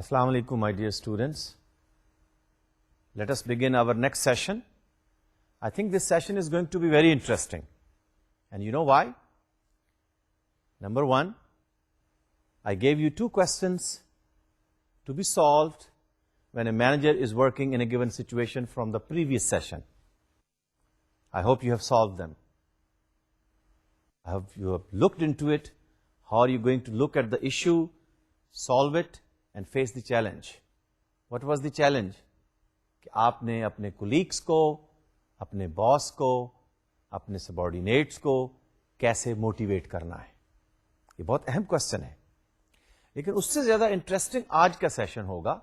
Assalamu alaikum, my dear students. Let us begin our next session. I think this session is going to be very interesting. And you know why? Number one, I gave you 2 questions to be solved when a manager is working in a given situation from the previous session. I hope you have solved them. I hope you have looked into it. How are you going to look at the issue, solve it, and face the challenge? What was the challenge? کہ آپ نے اپنے colleagues کو, اپنے باس کو, اپنے subordinates کو کیسے موٹیویٹ کرنا ہے. یہ بہت اہم کوشچن ہے. لیکن اس سے زیادہ انٹرسٹنگ آج کا سیشن ہوگا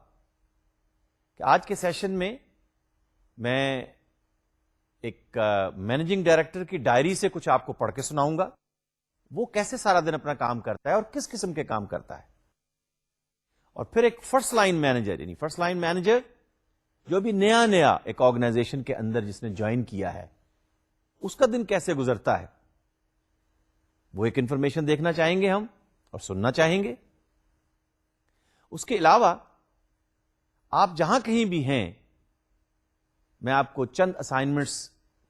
کہ آج کے سیشن میں ایک مینیجنگ ڈائریکٹر کی ڈائری سے کچھ آپ کو پڑھ کے سناؤں گا. وہ کیسے سارا دن اپنا کام کرتا ہے اور کس قسم کے کام کرتا ہے. اور پھر ایک فرسٹ لائن مینیجر, یعنی فرسٹ لائن مینیجر جو بھی نیا ایک آرگنائزیشن کے اندر جس نے جوائن کیا ہے, اس کا دن کیسے گزرتا ہے, وہ ایک انفارمیشن دیکھنا چاہیں گے ہم اور سننا چاہیں گے. اس کے علاوہ آپ جہاں کہیں بھی ہیں, میں آپ کو چند اسائنمنٹس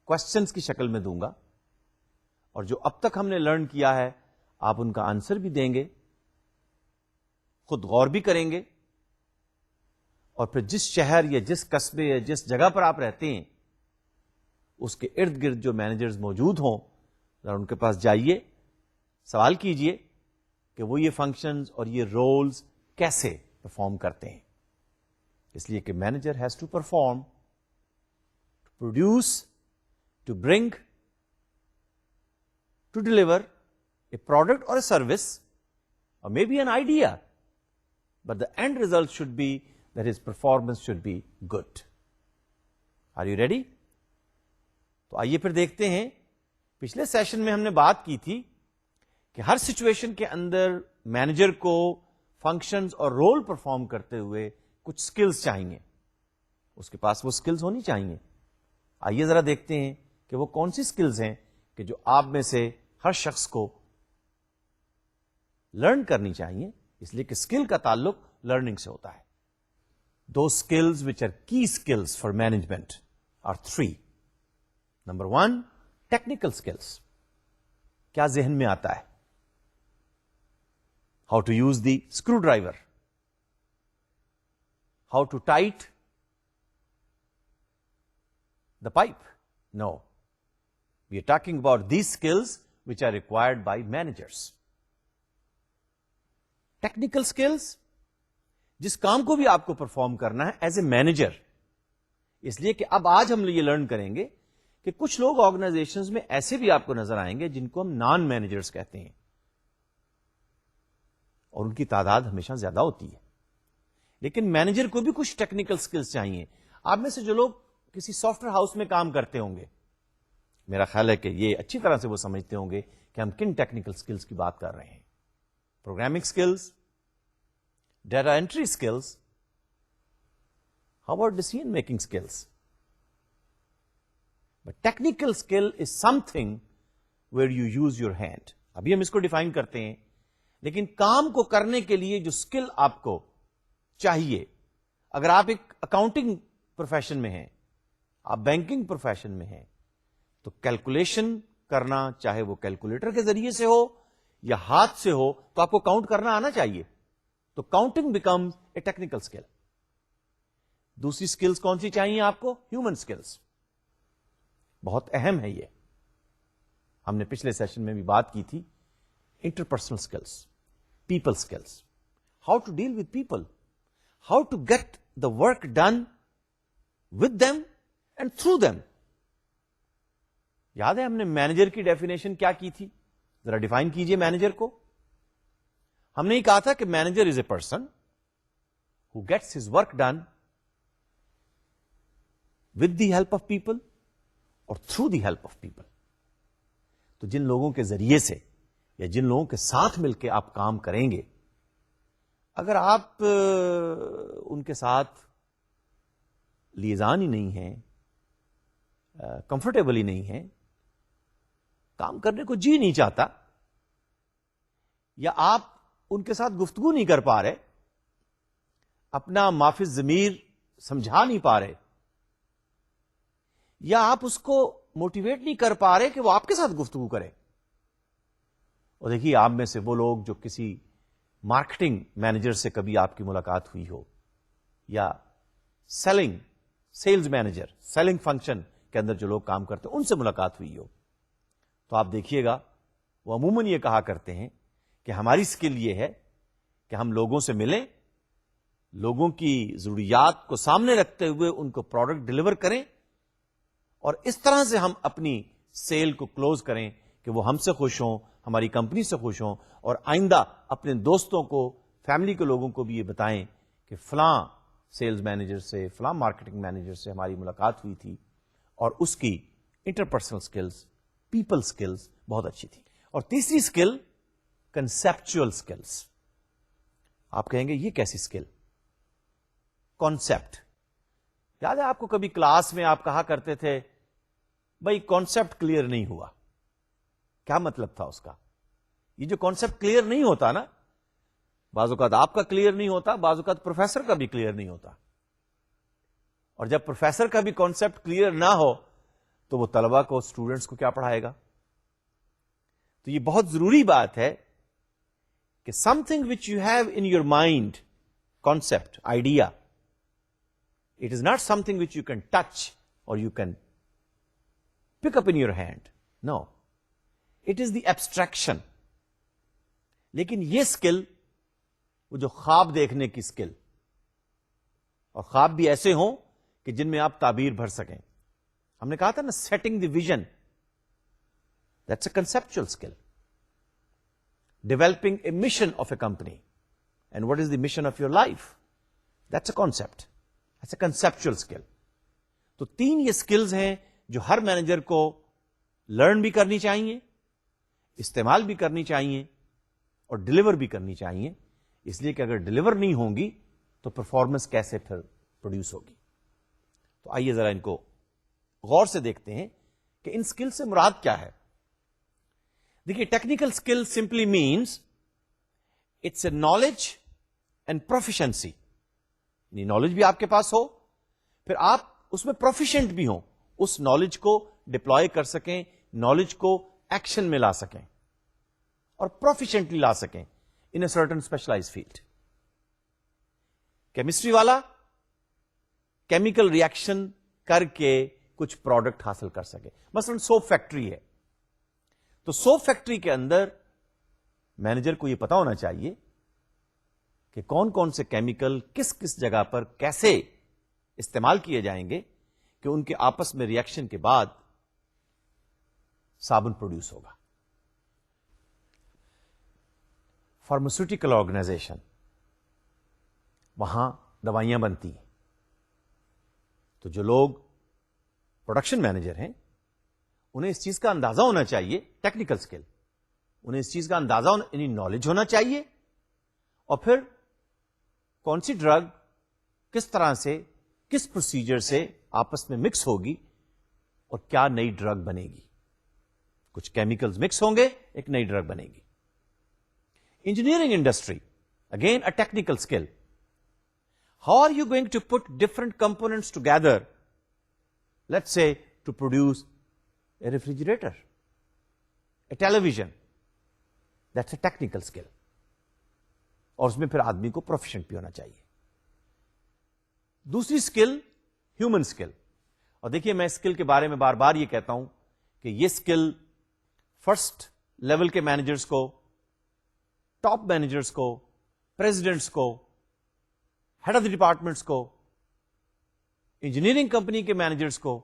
کوشچنس کی شکل میں دوں گا, اور جو اب تک ہم نے لرن کیا ہے آپ ان کا آنسر بھی دیں گے, خود غور بھی کریں گے, اور پھر جس شہر یا جس قصبے یا جس جگہ پر آپ رہتے ہیں اس کے ارد گرد جو مینیجرز موجود ہوں, ذرا ان کے پاس جائیے, سوال کیجئے کہ وہ یہ فنکشنز اور یہ رولز کیسے پرفارم کرتے ہیں. اس لیے کہ manager has to perform, to produce, to bring, to deliver a product or a service, or maybe an idea, but the end result should be that his performance should be good. Are you ready? تو آئیے پھر دیکھتے ہیں. پچھلے session میں ہم نے بات کی تھی کہ ہر سچویشن کے اندر مینیجر کو فنکشنز اور رول پرفارم کرتے ہوئے کچھ سکلز چاہیے, اس کے پاس وہ سکلز ہونی چاہیے. آئیے ذرا دیکھتے ہیں کہ وہ کون سی سکلز ہیں کہ جو آپ میں سے ہر شخص کو لرن کرنی چاہیے, اس لیے کہ اسکل کا تعلق لرننگ سے ہوتا ہے. Those skills which are key skills for management are 3. Number 1, technical skills. کیا ذہن میں آتا ہے؟ How to use the screwdriver. How to tight the pipe. No. We are talking about these skills which are required by managers. Technical skills, جس کام کو بھی آپ کو پرفارم کرنا ہے ایز اے مینیجر. اس لیے کہ اب آج ہم یہ لرن کریں گے کہ کچھ لوگ آرگنائزیشنز میں ایسے بھی آپ کو نظر آئیں گے جن کو ہم نان مینیجرز کہتے ہیں, اور ان کی تعداد ہمیشہ زیادہ ہوتی ہے. لیکن مینیجر کو بھی کچھ ٹیکنیکل سکلز چاہیے. آپ میں سے جو لوگ کسی سافٹ ویئر ہاؤس میں کام کرتے ہوں گے, میرا خیال ہے کہ یہ اچھی طرح سے وہ سمجھتے ہوں گے کہ ہم کن ٹیکنیکل سکلز کی بات کر رہے ہیں. Programming skills, data entry skills, how about decision making skills? But technical skill is something where you use your hand. ابھی ہم اس کو ڈیفائن کرتے ہیں, لیکن کام کو کرنے کے لیے جو اسکل آپ کو چاہیے, اگر آپ ایک اکاؤنٹنگ پروفیشن میں ہیں, آپ بینکنگ پروفیشن میں ہیں, تو کیلکولیشن کرنا, چاہے وہ کیلکولیٹر کے ذریعے سے ہو یا ہاتھ سے ہو, تو آپ کو کاؤنٹ کرنا آنا چاہیے. تو counting becomes a technical skill. دوسری اسکلس کون سی چاہیے آپ کو؟ Human skills. بہت اہم ہے یہ. ہم نے پچھلے سیشن میں بھی بات کی تھی interpersonal skills, people skills, how to deal with people, how to get the work done with them and through them. یاد ہے ہم نے مینیجر کی ڈیفینیشن کیا کی تھی؟ ذرا ڈیفائن کیجئے مینیجر کو. ہم نے یہ کہا تھا کہ manager is a person who gets his work done with the help of people اور through the help of people. تو جن لوگوں کے ذریعے سے یا جن لوگوں کے ساتھ مل کے آپ کام کریں گے, اگر آپ ان کے ساتھ لیزان ہی نہیں ہیں, کمفرٹیبل ہی نہیں ہیں, کام کرنے کو جی نہیں چاہتا, یا آپ ان کے ساتھ گفتگو نہیں کر پا رہے, اپنا معافی ضمیر سمجھا نہیں پا رہے، یا آپ اس کو موٹیویٹ نہیں کر پا رہے کہ وہ آپ کے ساتھ گفتگو کرے. اور دیکھیے آپ میں سے وہ لوگ جو کسی مارکیٹنگ مینیجر سے کبھی آپ کی ملاقات ہوئی ہو، یا سیلز مینیجر، سیلنگ فنکشن کے اندر جو لوگ کام کرتے ہیں ان سے ملاقات ہوئی ہو، تو آپ دیکھیے گا وہ عموماً یہ کہا کرتے ہیں کہ ہماری اسکل یہ ہے کہ ہم لوگوں سے ملیں، لوگوں کی ضروریات کو سامنے رکھتے ہوئے ان کو پروڈکٹ ڈلیور کریں، اور اس طرح سے ہم اپنی سیل کو کلوز کریں کہ وہ ہم سے خوش ہوں، ہماری کمپنی سے خوش ہوں، اور آئندہ اپنے دوستوں کو، فیملی کے لوگوں کو بھی یہ بتائیں کہ فلاں سیلز مینیجر سے، فلاں مارکیٹنگ مینیجر سے ہماری ملاقات ہوئی تھی اور اس کی انٹرپرسنل سکلز، پیپل سکلز بہت اچھی تھی. اور تیسری سکل کنسپچل سکلز. آپ کہیں گے یہ کیسی سکل؟ کانسیپٹ. یاد ہے آپ کو کبھی کلاس میں آپ کہا کرتے تھے بھائی کانسیپٹ کلیئر نہیں ہوا؟ کیا مطلب تھا اس کا؟ یہ جو کانسیپٹ کلیئر نہیں ہوتا نا، بعض اوقات آپ کا کلیئر نہیں ہوتا، بعض اوقات پروفیسر کا بھی کلیئر نہیں ہوتا. اور جب پروفیسر کا بھی کانسیپٹ کلیئر نہ ہو تو وہ طلبہ کو، اسٹوڈنٹس کو کیا پڑھائے گا؟ تو یہ بہت ضروری بات ہے کہ something which you have in your mind, concept, idea, it is not something which you can touch or you can pick up in your hand. No, it is the abstraction. لیکن یہ skill, وہ جو خواب دیکھنے کی skill, اور خواب بھی ایسے ہوں کہ جن میں آپ تعبیر بھر سکیں. ہم نے کہا تھا نا، setting the vision, that's a conceptual skill. Developing a mission of a company, and what is the mission of your life, that's a concept, that's a conceptual skill. تو تین یہ اسکلز ہیں جو ہر مینیجر کو لرن بھی کرنی چاہیے، استعمال بھی کرنی چاہیے، اور ڈلیور بھی کرنی چاہیے. اس لیے کہ اگر ڈلیور نہیں ہوں گی تو پرفارمنس کیسے پھر پروڈیوس ہوگی؟ تو آئیے ذرا ان کو غور سے دیکھتے ہیں کہ ان اسکل سے مراد کیا ہے. دیکھیے، technical skill simply means it's a knowledge and proficiency. یعنی نالج بھی آپ کے پاس ہو، پھر آپ اس میں پروفیشنٹ بھی ہوں، اس نالج کو ڈپلوائے کر سکیں، نالج کو ایکشن میں لا سکیں اور پروفیشنٹلی لا سکیں in a certain specialize field. Chemistry والا کیمیکل ریئیکشن کر کے کچھ پروڈکٹ حاصل کر سکے. مثلا سوپ فیکٹری ہے، تو سوپ فیکٹری کے اندر مینیجر کو یہ پتا ہونا چاہیے کہ کون کون سے کیمیکل کس کس جگہ پر کیسے استعمال کیے جائیں گے کہ ان کے آپس میں ریئیکشن کے بعد صابن پروڈیوس ہوگا. فارماسیوٹیکل آرگنائزیشن، وہاں دوائیاں بنتی ہیں، تو جو لوگ پروڈکشن مینیجر ہیں انہیں اس چیز کا اندازہ ہونا چاہیے، ٹیکنیکل اسکل، انہیں اس چیز کا اندازہ یعنی نالج ہونا چاہیے، اور پھر کون سی ڈرگ کس طرح سے، کس پروسیجر سے آپس میں مکس ہوگی اور کیا نئی ڈرگ بنے گی. کچھ کیمیکلز مکس ہوں گے، ایک نئی ڈرگ بنے گی. Engineering industry, again a technical skill. How are you going to put different components together, let's say to produce a refrigerator, a television. That's a technical skill. اور اس میں پھر آدمی کو پروفیشنٹ بھی ہونا چاہیے. دوسری اسکل ہیومن اسکل. اور دیکھیے، میں اسکل کے بارے میں بار بار یہ کہتا ہوں کہ یہ اسکل فرسٹ لیول کے مینیجرز کو، ٹاپ مینیجرز کو، پریزیڈنٹس کو، ہیڈ آف دی ڈپارٹمنٹس کو، انجینئرنگ کمپنی کے مینیجرز کو،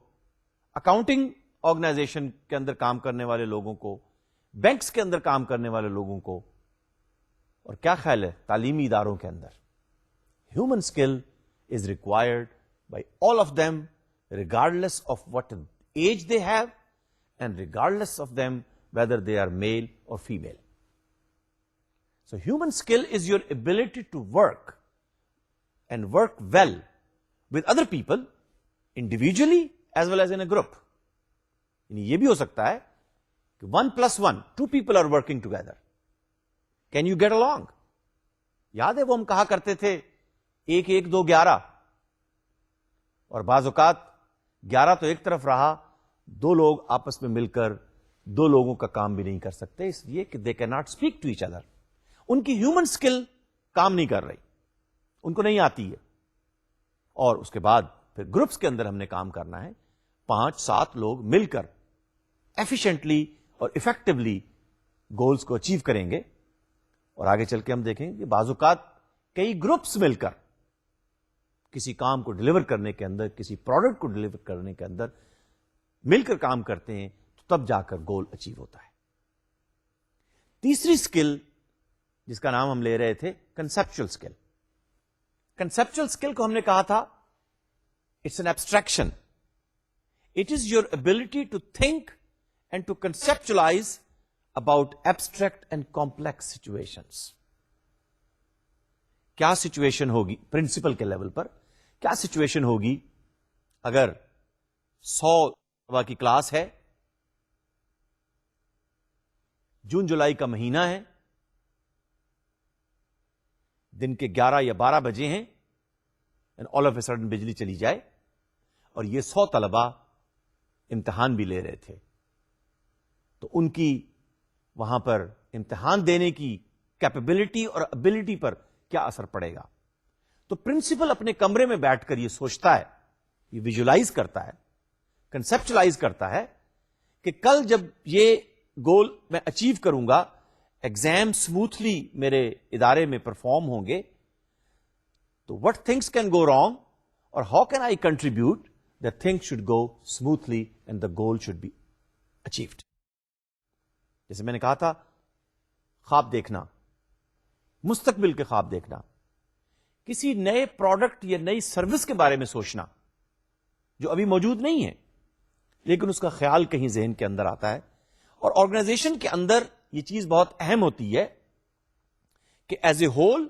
اکاؤنٹنگ آرگنائزیشن کے اندر کام کرنے والے لوگوں کو، بینکس کے اندر کام کرنے والے لوگوں کو، اور کیا خیال ہے تعلیمی اداروں کے اندر. Human skill is required by all of them regardless of what age they have and regardless of them whether they are male or female. So human skill is your ability to work and work well with other people individually as well as in a group. یعنی یہ بھی ہو سکتا ہے کہ 1+1 2 people are working together. Can you get along? یاد ہے وہ ہم کہا کرتے تھے ایک ایک دو 11, اور بعض اوقات 11 تو ایک طرف رہا, 2 لوگ آپس میں مل کر 2 لوگوں کا کام بھی نہیں کر سکتے, اس لیے کہ they can not speak to each other. ان کی ہیومن اسکل کام نہیں کر رہی, ان کو نہیں آتی ہے. اور اس کے بعد پھر گروپس کے اندر ہم نے کام کرنا ہے, 5-7 لوگ مل کر ایفیشنٹلی اور افیکٹولی گولز کو اچیو کریں گے. اور آگے چل کے ہم دیکھیں گے کہ بعض اوقات کئی گروپس مل کر کسی کام کو ڈلیور کرنے کے اندر, کسی پروڈکٹ کو ڈلیور کرنے کے اندر مل کر کام کرتے ہیں, تو تب جا کر گول اچیو ہوتا ہے. تیسری اسکل جس کا نام ہم لے رہے تھے کنسپچل اسکل. کنسپچل اسکل کو ہم نے کہا تھا it's an abstraction. It is your ability to think and to conceptualize about abstract and complex situations. کیا سچویشن ہوگی پرنسپل کے لیول پر, کیا سچویشن ہوگی اگر 100 کی کلاس ہے, جون جولائی کا مہینہ ہے, دن کے 11 یا 12 بجے ہیں, and all of a sudden بجلی چلی جائے, اور یہ 100 طلبہ امتحان بھی لے رہے تھے, تو ان کی وہاں پر امتحان دینے کی کیپیبلٹی اور ابلٹی پر کیا اثر پڑے گا. تو پرنسپل اپنے کمرے میں بیٹھ کر یہ سوچتا ہے, یہ ویژولائز کرتا ہے, کنسپچلائز کرتا ہے کہ کل جب یہ گول میں اچیو کروں گا, ایگزام سموتھلی میرے ادارے میں پرفارم ہوں گے, تو what things can go wrong اور how can I contribute that things should go smoothly and the goal should be achieved. جیسے میں نے کہا تھا, خواب دیکھنا, مستقبل کے خواب دیکھنا, کسی نئے پروڈکٹ یا نئی سروس کے بارے میں سوچنا جو ابھی موجود نہیں ہے لیکن اس کا خیال کہیں ذہن کے اندر آتا ہے. اور آرگنائزیشن کے اندر یہ چیز بہت اہم ہوتی ہے کہ ایز اے ہول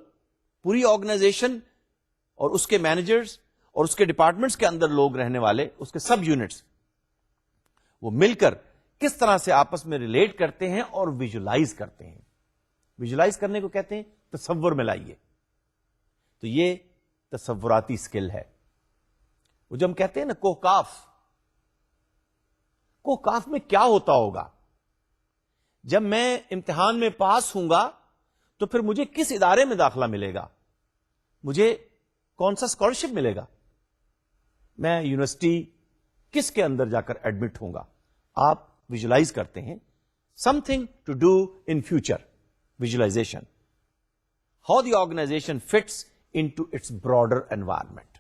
پوری آرگنائزیشن اور اس کے مینیجرز اور اس کے ڈپارٹمنٹس کے اندر لوگ رہنے والے, اس کے سب یونٹس, وہ مل کر کس طرح سے آپس میں ریلیٹ کرتے ہیں اور ویژولائز کرتے ہیں. ویژولائز کرنے کو کہتے ہیں تصور میں لائیے. تو یہ تصوراتی اسکل ہے. وہ جو ہم کہتے ہیں نا کوہکاف, کوہکاف میں کیا ہوتا ہوگا جب میں امتحان میں پاس ہوں گا تو پھر مجھے کس ادارے میں داخلہ ملے گا, مجھے کون سا اسکالرشپ ملے گا, میں یونیورسٹی کس کے اندر جا کر ایڈمٹ ہوں گا. آپ ویژولائز کرتے ہیں something to do in future. Visualization, how the organization fits into its broader environment.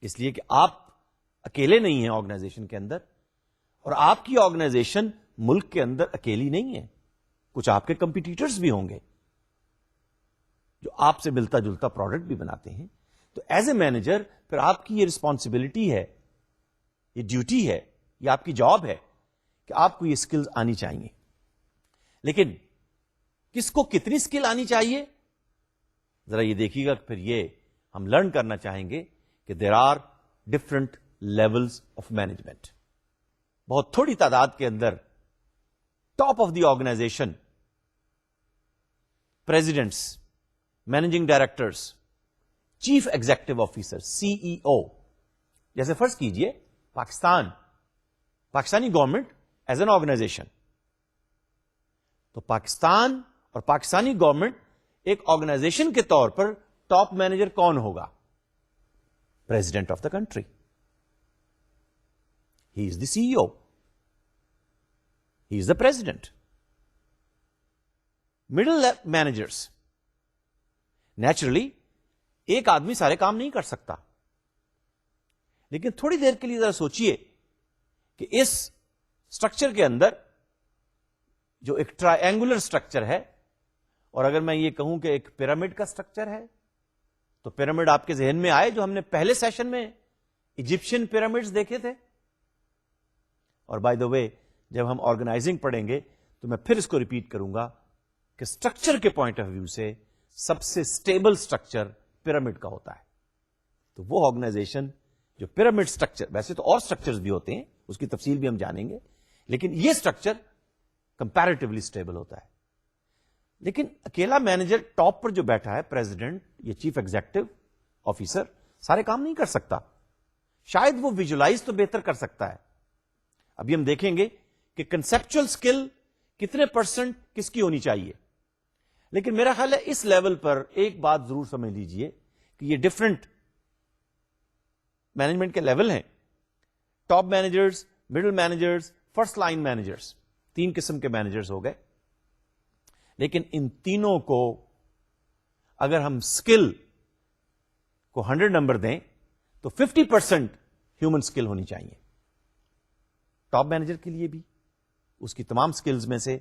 اس لیے کہ آپ اکیلے نہیں ہیں آرگنائزیشن کے اندر, اور آپ کی آرگنائزیشن ملک کے اندر اکیلی نہیں ہے. کچھ آپ کے کمپیٹیٹرز بھی ہوں گے جو آپ سے ملتا جلتا پروڈکٹ بھی بناتے ہیں. تو ایز اے مینیجر پھر آپ کی یہ رسپانسبلٹی ہے, یہ ڈیوٹی ہے, یہ آپ کی جاب ہے کہ آپ کو یہ اسکلز آنی چاہیے. لیکن کس کو کتنی اسکل آنی چاہیے, ذرا یہ دیکھیے گا. پھر یہ ہم لرن کرنا چاہیں گے کہ there are different levels of management. بہت تھوڑی تعداد کے اندر top of the organization, presidents, managing directors, chief executive officer, CEO, جیسے فرض کیجئے Pakistani government as an organization. تو پاکستان اور پاکستانی گورنمنٹ ایک آرگنائزیشن کے طور پر ٹاپ مینیجر کون ہوگا؟ President of the country. He is the CEO. He is the president. Middle managers, naturally ایک آدمی سارے کام نہیں کر سکتا, لیکن تھوڑی دیر کے لیے ذرا سوچئے کہ اس اسٹرکچر کے اندر جو ایک ٹرائنگولر اسٹرکچر ہے, اور اگر میں یہ کہوں کہ ایک پیرامڈ کا اسٹرکچر ہے, تو پیرامڈ آپ کے ذہن میں آئے جو ہم نے پہلے سیشن میں ایجپشین پیرامڈز دیکھے تھے. اور بائی دا وے جب ہم آرگنائزنگ پڑھیں گے تو میں پھر اس کو ریپیٹ کروں گا کہ اسٹرکچر کے پوائنٹ آف ویو سے سب سے اسٹیبل اسٹرکچر پیرامڈ کا ہوتا ہے. تو وہ آرگنائزیشن جو پیرامڈ اسٹرکچر, ویسے تو اور اسٹرکچرز بھی ہوتے ہیں, اس کی تفصیل بھی ہم جانیں گے, لیکن یہ اسٹرکچر کمپیریٹیولی اسٹیبل ہوتا ہے. لیکن اکیلا مینیجر ٹاپ پر جو بیٹھا ہے، پریزیڈنٹ یا چیف ایگزیکٹو آفیسر، سارے کام نہیں کر سکتا. شاید وہ ویژولائز تو بہتر کر سکتا ہے. ابھی ہم دیکھیں گے کہ کنسپچل اسکل کتنے پرسنٹ کس کی ہونی چاہیے. لیکن میرا خیال ہے اس لیول پر ایک بات ضرور سمجھ لیجئے کہ یہ ڈفرنٹ مینجمنٹ کے لیول ہیں. Top managers, middle managers, first line managers, 3 قسم کے مینیجرز ہو گئے. لیکن ان تینوں کو اگر ہم اسکل کو 100 نمبر دیں تو 50% ہیومن اسکل ہونی چاہیے. ٹاپ مینیجر کے لیے بھی اس کی تمام اسکلز میں سے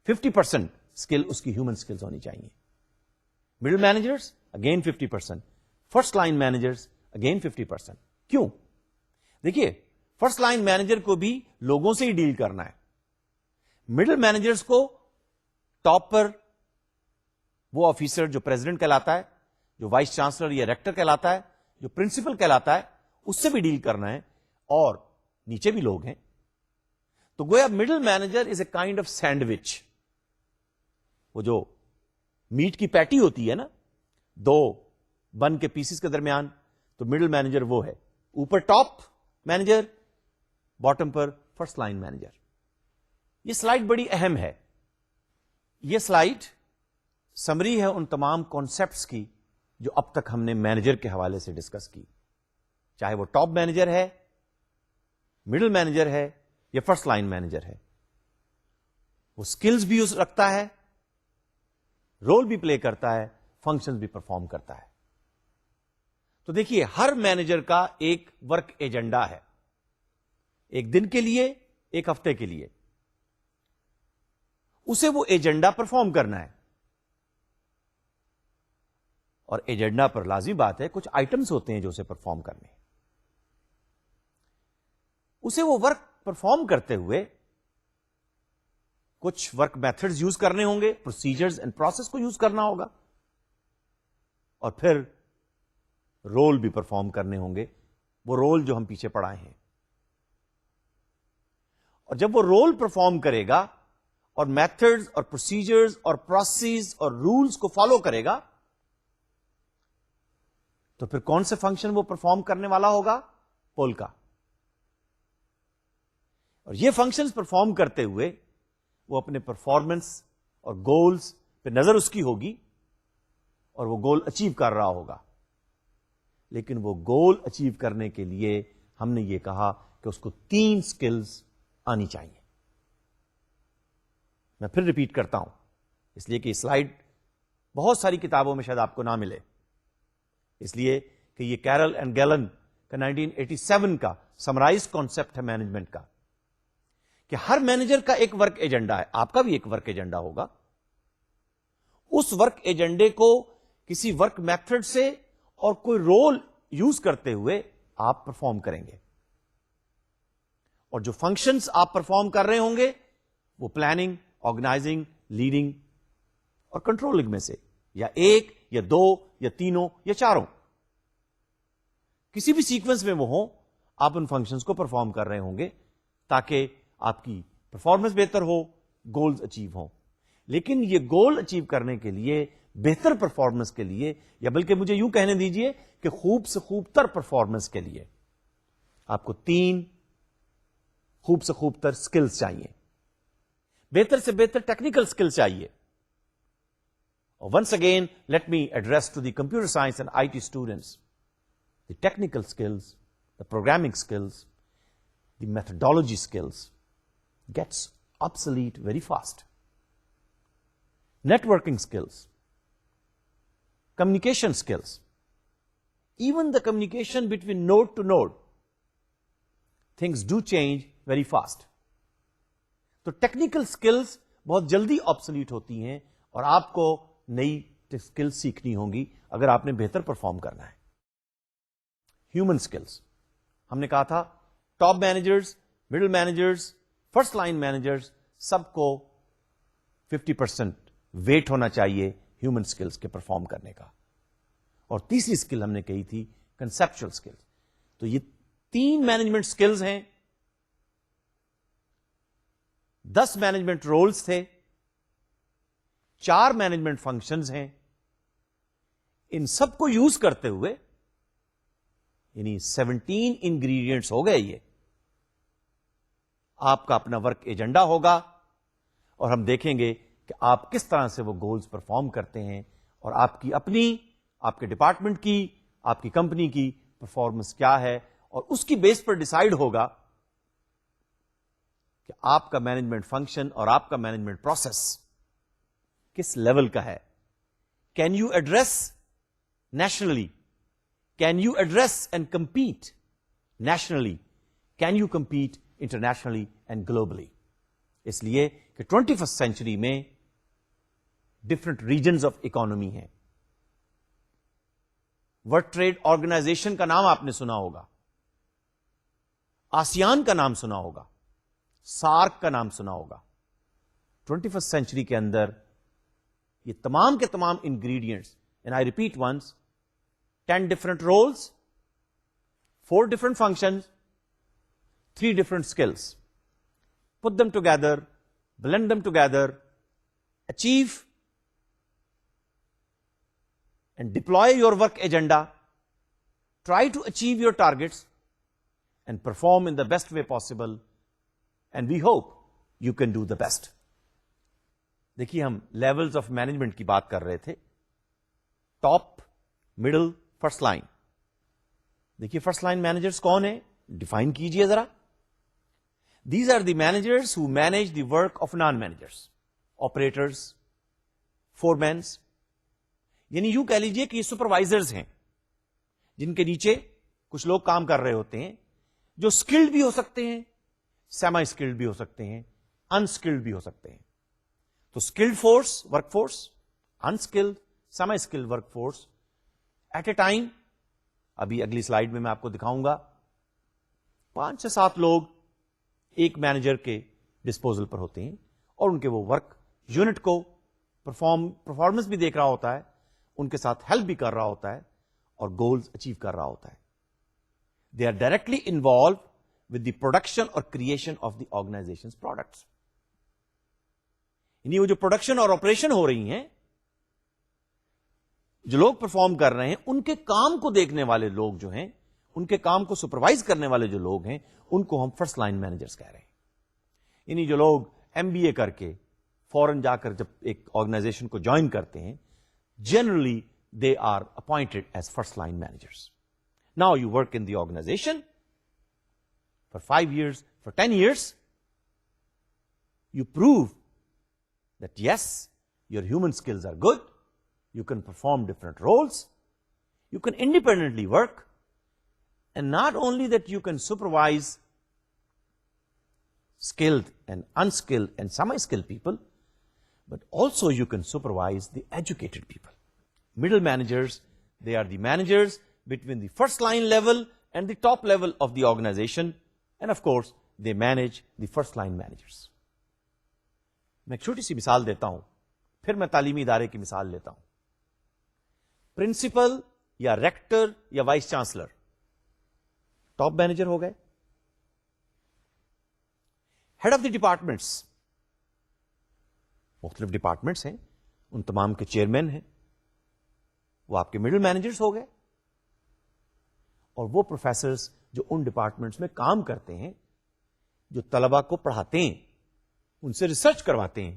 50% اسکل اس کی ہیومن اسکلز ہونی چاہیے. Middle managers again 50%، first line managers again 50%. کیوں؟ دیکھیے، فرسٹ لائن مینیجر کو بھی لوگوں سے ہی ڈیل کرنا ہے. مڈل مینیجرز کو ٹاپ پر وہ آفیسر جو پریزیڈنٹ کہلاتا ہے، جو وائس چانسلر یا ریکٹر کہلاتا ہے، جو پرنسپل کہلاتا ہے، اس سے بھی ڈیل کرنا ہے، اور نیچے بھی لوگ ہیں. تو گویا middle manager is a kind of sandwich. وہ جو میٹ کی پیٹی ہوتی ہے نا، 2 بن کے پیسز کے درمیان، تو مڈل مینیجر وہ ہے. اوپر ٹاپ مینیجر، باٹم پر فرسٹ لائن مینیجر. یہ سلائیڈ بڑی اہم ہے. یہ سلائیڈ سمری ہے ان تمام کانسیپٹس کی جو اب تک ہم نے مینیجر کے حوالے سے ڈسکس کی، چاہے وہ ٹاپ مینیجر ہے، مڈل مینیجر ہے یا فرسٹ لائن مینیجر ہے. وہ سکلز بھی رکھتا ہے، رول بھی پلے کرتا ہے، فنکشنز بھی پرفارم کرتا ہے. تو دیکھیے، ہر مینیجر کا ایک ورک ایجنڈا ہے، ایک دن کے لیے، ایک ہفتے کے لیے. اسے وہ ایجنڈا پرفارم کرنا ہے، اور ایجنڈا پر لازمی بات ہے کچھ آئٹمس ہوتے ہیں جو اسے پرفارم کرنے. اسے وہ ورک پرفارم کرتے ہوئے کچھ ورک میتھڈز یوز کرنے ہوں گے، پروسیجرز اینڈ پروسیس کو یوز کرنا ہوگا، اور پھر رول بھی پرفارم کرنے ہوں گے، وہ رول جو ہم پیچھے پڑھائے ہیں. اور جب وہ رول پرفارم کرے گا اور میتھڈز اور پروسیجرز اور پروسیس اور رولز کو فالو کرے گا، تو پھر کون سے فنکشن وہ پرفارم کرنے والا ہوگا؟ پول کا. اور یہ فنکشنز پرفارم کرتے ہوئے وہ اپنے پرفارمنس اور گولز پہ نظر اس کی ہوگی، اور وہ گول اچیو کر رہا ہوگا. لیکن وہ گول اچیو کرنے کے لیے ہم نے یہ کہا کہ اس کو 3 سکلز آنی چاہیے. میں پھر ریپیٹ کرتا ہوں، اس لیے کہ یہ سلائیڈ بہت ساری کتابوں میں شاید آپ کو نہ ملے، اس لیے کہ یہ کیرل اینڈ گیلن کا 1987 کا سمرائز کانسیپٹ ہے مینجمنٹ کا، کہ ہر مینیجر کا ایک ورک ایجنڈا ہے. آپ کا بھی ایک ورک ایجنڈا ہوگا. اس ورک ایجنڈے کو کسی ورک میتھڈ سے اور کوئی رول یوز کرتے ہوئے آپ پرفارم کریں گے. اور جو فنکشنز آپ پرفارم کر رہے ہوں گے وہ پلاننگ، آرگنائزنگ، لیڈنگ اور کنٹرولنگ میں سے یا 1 یا 2 یا 3 یا 4 کسی بھی سیکوینس میں وہ ہوں، آپ ان فنکشنز کو پرفارم کر رہے ہوں گے تاکہ آپ کی پرفارمنس بہتر ہو، گولز اچیو ہوں. لیکن یہ گول اچیو کرنے کے لیے، بہتر پرفارمنس کے لیے، یا بلکہ مجھے یوں کہنے دیجئے کہ خوب سے خوب تر پرفارمنس کے لیے، آپ کو 3 خوب سے خوب تر سکلز چاہیے، بہتر سے بہتر ٹیکنیکل سکل چاہیے. اور once again let me address to the computer science and I T students, the technical skills, the programming skills, the methodology skills gets obsolete very fast. Networking skills, communication skills, even the communication between node to node, things do change very fast. تو technical skills بہت جلدی obsolete ہوتی ہیں اور آپ کو نئی سکل سیکھنی ہوں گی اگر آپ نے بہتر پرفارم کرنا ہے. ہیومن سکلز ہم نے کہا تھا top managers, middle managers, first line managers, سب کو 50% ویٹ ہونا چاہیے ہیومن سکلز کے پرفارم کرنے کا. اور تیسری سکل ہم نے کہی تھی کنسپچل سکلز. تو یہ 3 مینجمنٹ سکلز ہیں، 10 مینجمنٹ رولز تھے، 4 مینجمنٹ فنکشنز ہیں. ان سب کو یوز کرتے ہوئے یعنی 17 انگریڈینٹس ہو گئے. یہ آپ کا اپنا ورک ایجنڈا ہوگا اور ہم دیکھیں گے کہ آپ کس طرح سے وہ گولز پرفارم کرتے ہیں اور آپ کی اپنی, آپ کے ڈپارٹمنٹ کی, آپ کی کمپنی کی پرفارمنس کیا ہے, اور اس کی بیس پر ڈیسائیڈ ہوگا کہ آپ کا مینجمنٹ فنکشن اور آپ کا مینجمنٹ پروسیس کس لیول کا ہے. Can you address nationally, can you address and compete nationally, can you compete internationally and globally. اس لیے کہ 21st سینچری میں ڈفرنٹ ریجنز آف اکانومی ہیں. ورلڈ ٹریڈ آرگنائزیشن کا نام آپ نے سنا ہوگا, آسیان کا نام سنا ہوگا, سارک کا نام سنا ہوگا. 21st سینچری کے اندر یہ تمام کے تمام ingredients, and I repeat once, 10 different roles, 4 different functions, 3 different skills. Put them together, blend them together, achieve and deploy your work agenda, try to achieve your targets and perform in the best way possible, and we hope you can do the best. دیکھیے ہم levels of management کی بات کر رہے تھے. Top, middle, first line. دیکھیے first line managers کون ہیں, ڈیفائن کیجئے ذرا. These are the managers who manage the work of non-managers, operators, foremen. یعنی یوں کہہ لیجئے کہ یہ سپروائزرز ہیں جن کے نیچے کچھ لوگ کام کر رہے ہوتے ہیں, جو اسکلڈ بھی ہو سکتے ہیں, سیمی اسکلڈ بھی ہو سکتے ہیں, انسکلڈ بھی ہو سکتے ہیں. تو skilled force, work force, unskilled, semi skilled work force at a time. ابھی اگلی سلائیڈ میں آپ کو دکھاؤں گا 5 سے 7 لوگ ایک مینیجر کے ڈسپوزل پر ہوتے ہیں اور ان کے وہ ورک یونٹ کو پرفارمنس بھی دیکھ رہا ہوتا ہے, ان کے ساتھ ہیلپ بھی کر رہا ہوتا ہے اور گولز اچیو کر رہا ہوتا ہے. They are directly involve with the production اور creation of the organization products. یعنی وہ جو پروڈکشن اور آپریشن ہو رہی ہیں, جو لوگ پرفارم کر رہے ہیں, ان کے کام کو دیکھنے والے لوگ جو ہیں, ان کے کام کو سپروائز کرنے والے جو لوگ ہیں, ان کو ہم فرسٹ لائن مینیجرز کہہ رہے ہیں. یعنی جو لوگ MBA کر کے فورن جا کر جب ایک آرگنائزیشن کو جوائن کرتے ہیں, generally they are appointed as first line managers. Now you work in the organization for 5 years, for 10 years. You prove that yes, your human skills are good, you can perform different roles, you can independently work, and not only that you can supervise skilled and unskilled and semi-skilled people, but also you can supervise the educated people. Middle managers, they are the managers between the first line level and the top level of the organization, and of course they manage the first line managers. میں ایک چھوٹی سی مثال دیتا ہوں, پھر میں تعلیمی ادارے کی مثال لیتا ہوں. پرنسپل یا ریکٹر یا وائس چانسلر ٹاپ مینیجر ہو گئے. ہیڈ آف دی ڈپارٹمنٹس, مختلف ڈپارٹمنٹس ہیں, ان تمام کے چیئرمین ہیں, وہ آپ کے مڈل مینیجرز ہو گئے. اور وہ پروفیسرز جو ان ڈپارٹمنٹس میں کام کرتے ہیں, جو طلبہ کو پڑھاتے ہیں, ان سے ریسرچ کرواتے ہیں,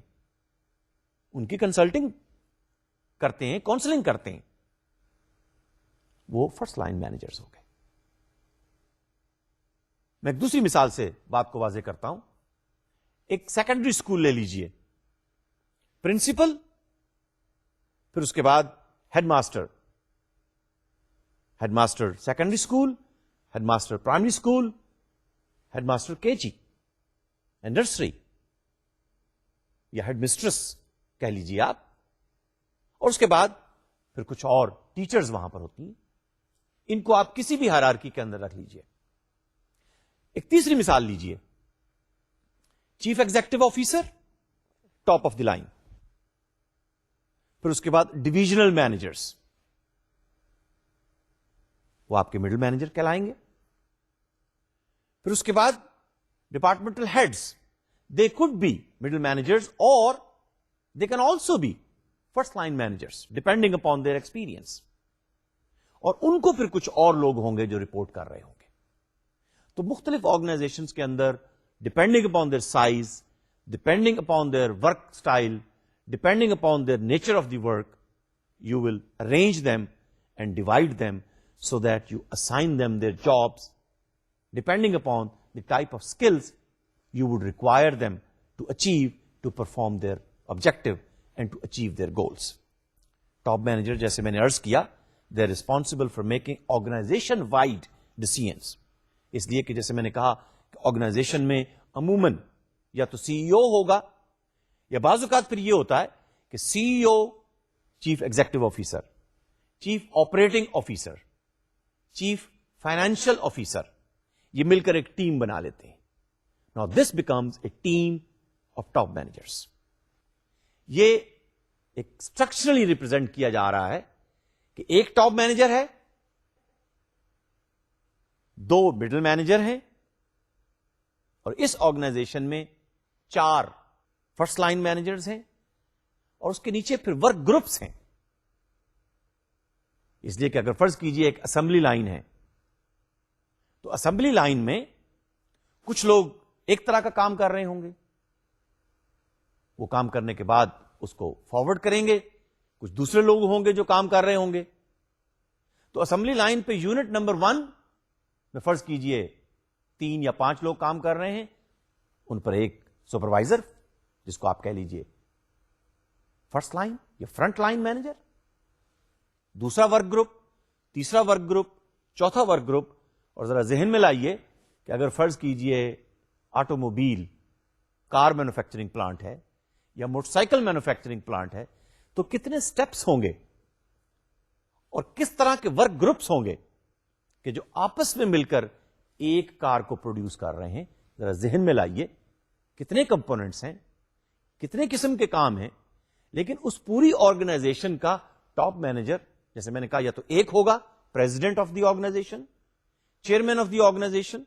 ان کی کنسلٹنگ کرتے ہیں, کاؤنسلنگ کرتے ہیں, وہ فرسٹ لائن مینیجرز ہو گئے. میں ایک دوسری مثال سے بات کو واضح کرتا ہوں. ایک سیکنڈری اسکول لے لیجئے, پرنسپل, پھر اس کے بعد head master, head master secondary school, head master primary school, head master KG and nursery, یا ہیڈ مسٹرس کہہ لیجیے آپ. اور اس کے بعد پھر کچھ اور ٹیچرز وہاں پر ہوتی ہیں. ان کو آپ کسی بھی ہائرارکی کے اندر رکھ لیجیے. ایک تیسری مثال لیجیے, chief executive officer, top of the line. پھر اس کے بعد ڈویژنل مینیجرز, وہ آپ کے مڈل مینیجر کہلائیں گے. پھر اس کے بعد departmental heads, they could be middle managers or they can also be first line managers depending upon their experience. اور ان کو پھر کچھ اور لوگ ہوں گے جو رپورٹ کر رہے ہوں گے. تو مختلف آرگنائزیشنز کے اندر depending upon their size, depending upon their work style, depending upon their nature of the work, you will arrange them and divide them so that you assign them their jobs depending upon the type of skills you would require them to achieve, to perform their objective and to achieve their goals. Top manager, جیسے میں نے عرض کیا, they are responsible for making organization wide decisions. اس لیے کہ جیسے میں نے کہا کہ آرگنائزیشن میں عموماً یا تو سی ای او ہوگا, یا بعض اوقات پھر یہ ہوتا ہے کہ C E O, chief executive officer, chief operating officer, chief financial officer, یہ مل کر ایک ٹیم بنا لیتے ہیں. Now this becomes a team of top managers. یہ ایک اسٹرکچرلی ریپرزینٹ کیا جا رہا ہے کہ ایک ٹاپ مینیجر ہے, دو مڈل مینیجر ہیں, اور اس آرگنائزیشن میں 4 فرسٹ لائن مینیجرز ہیں, اور اس کے نیچے پھر ورک گروپس ہیں. اس لیے کہ اگر فرض کیجئے ایک اسمبلی لائن ہے, تو اسمبلی لائن میں کچھ لوگ ایک طرح کا کام کر رہے ہوں گے, وہ کام کرنے کے بعد اس کو فارورڈ کریں گے, کچھ دوسرے لوگ ہوں گے جو کام کر رہے ہوں گے. تو اسمبلی لائن پہ یونٹ نمبر 1 میں فرض کیجئے 3 یا 5 لوگ کام کر رہے ہیں, ان پر ایک سپروائزر جس کو آپ کہہ لیجئے فرسٹ لائن یا فرنٹ لائن مینیجر, دوسرا ورک گروپ, تیسرا ورک گروپ, چوتھا ورک گروپ. اور ذرا ذہن میں لائیے کہ اگر فرض کیجئے automobile car manufacturing plant ہے یا موٹر سائیکل مینوفیکچرنگ پلانٹ ہے, تو کتنے سٹیپس ہوں گے اور کس طرح کے ورک گروپس ہوں گے کہ جو آپس میں مل کر ایک کار کو پروڈیوس کر رہے ہیں. ذرا ذہن میں لائیے کتنے کمپوننٹس ہیں, کتنے قسم کے کام ہیں. لیکن اس پوری آرگنائزیشن کا ٹاپ مینیجر, جیسے میں نے کہا, یا تو ایک ہوگا president of the organization, chairman of the organization,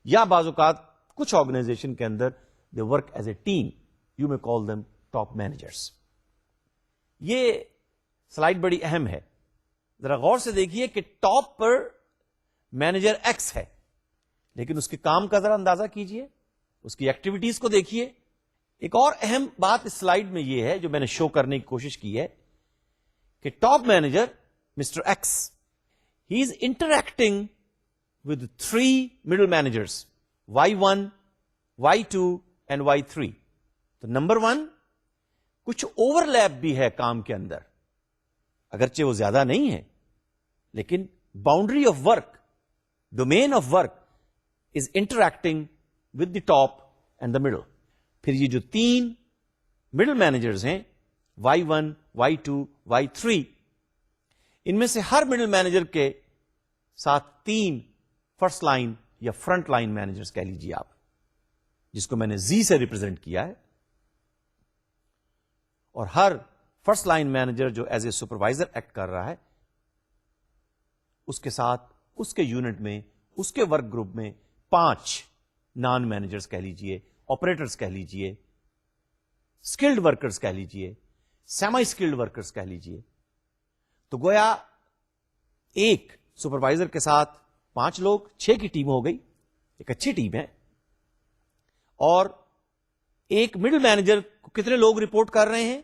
یا بعض اوقات کچھ آرگنائزیشن کے اندر they work as a team, you may call them top managers. یہ سلائیڈ بڑی اہم ہے, ذرا غور سے دیکھیے کہ ٹاپ پر مینیجر ایکس ہے, لیکن اس کے کام کا ذرا اندازہ کیجئے, اس کی ایکٹیویٹیز کو دیکھیے. ایک اور اہم بات اس سلائیڈ میں یہ ہے جو میں نے شو کرنے کی کوشش کی ہے کہ top manager mister X, he is interacting with 3 middle managers, Y1, Y2 and Y3. تو نمبر 1 کچھ اوور لیپ بھی ہے کام کے اندر, اگرچہ وہ زیادہ نہیں ہے, لیکن boundary of work, domain of work is interacting with the top and the middle. پھر یہ جو 3 مڈل مینیجرز ہیں, Y1, Y2, Y3, ان میں سے ہر مڈل مینیجر کے ساتھ 3 فرسٹ لائن یا فرنٹ لائن مینیجرز کہہ لیجیے آپ, جس کو میں نے Z سے ریپرزینٹ کیا ہے. اور ہر فرسٹ لائن مینیجر جو ایز اے سپروائزر ایکٹ کر رہا ہے, اس کے ساتھ اس کے یونٹ میں, اس کے ورک گروپ میں 5 نان مینیجرز کہہ لیجیے, آپریٹرز کہہ لیجیے, اسکلڈ ورکرز کہہ لیجیے, سیمی اسکلڈ ورکرز کہہ لیجیے. تو گویا ایک سپروائزر کے ساتھ 5 لوگ, 6 کی ٹیم ہو گئی, ایک اچھی ٹیم ہے. اور ایک مڈل مینیجر کو کتنے لوگ رپورٹ کر رہے ہیں؟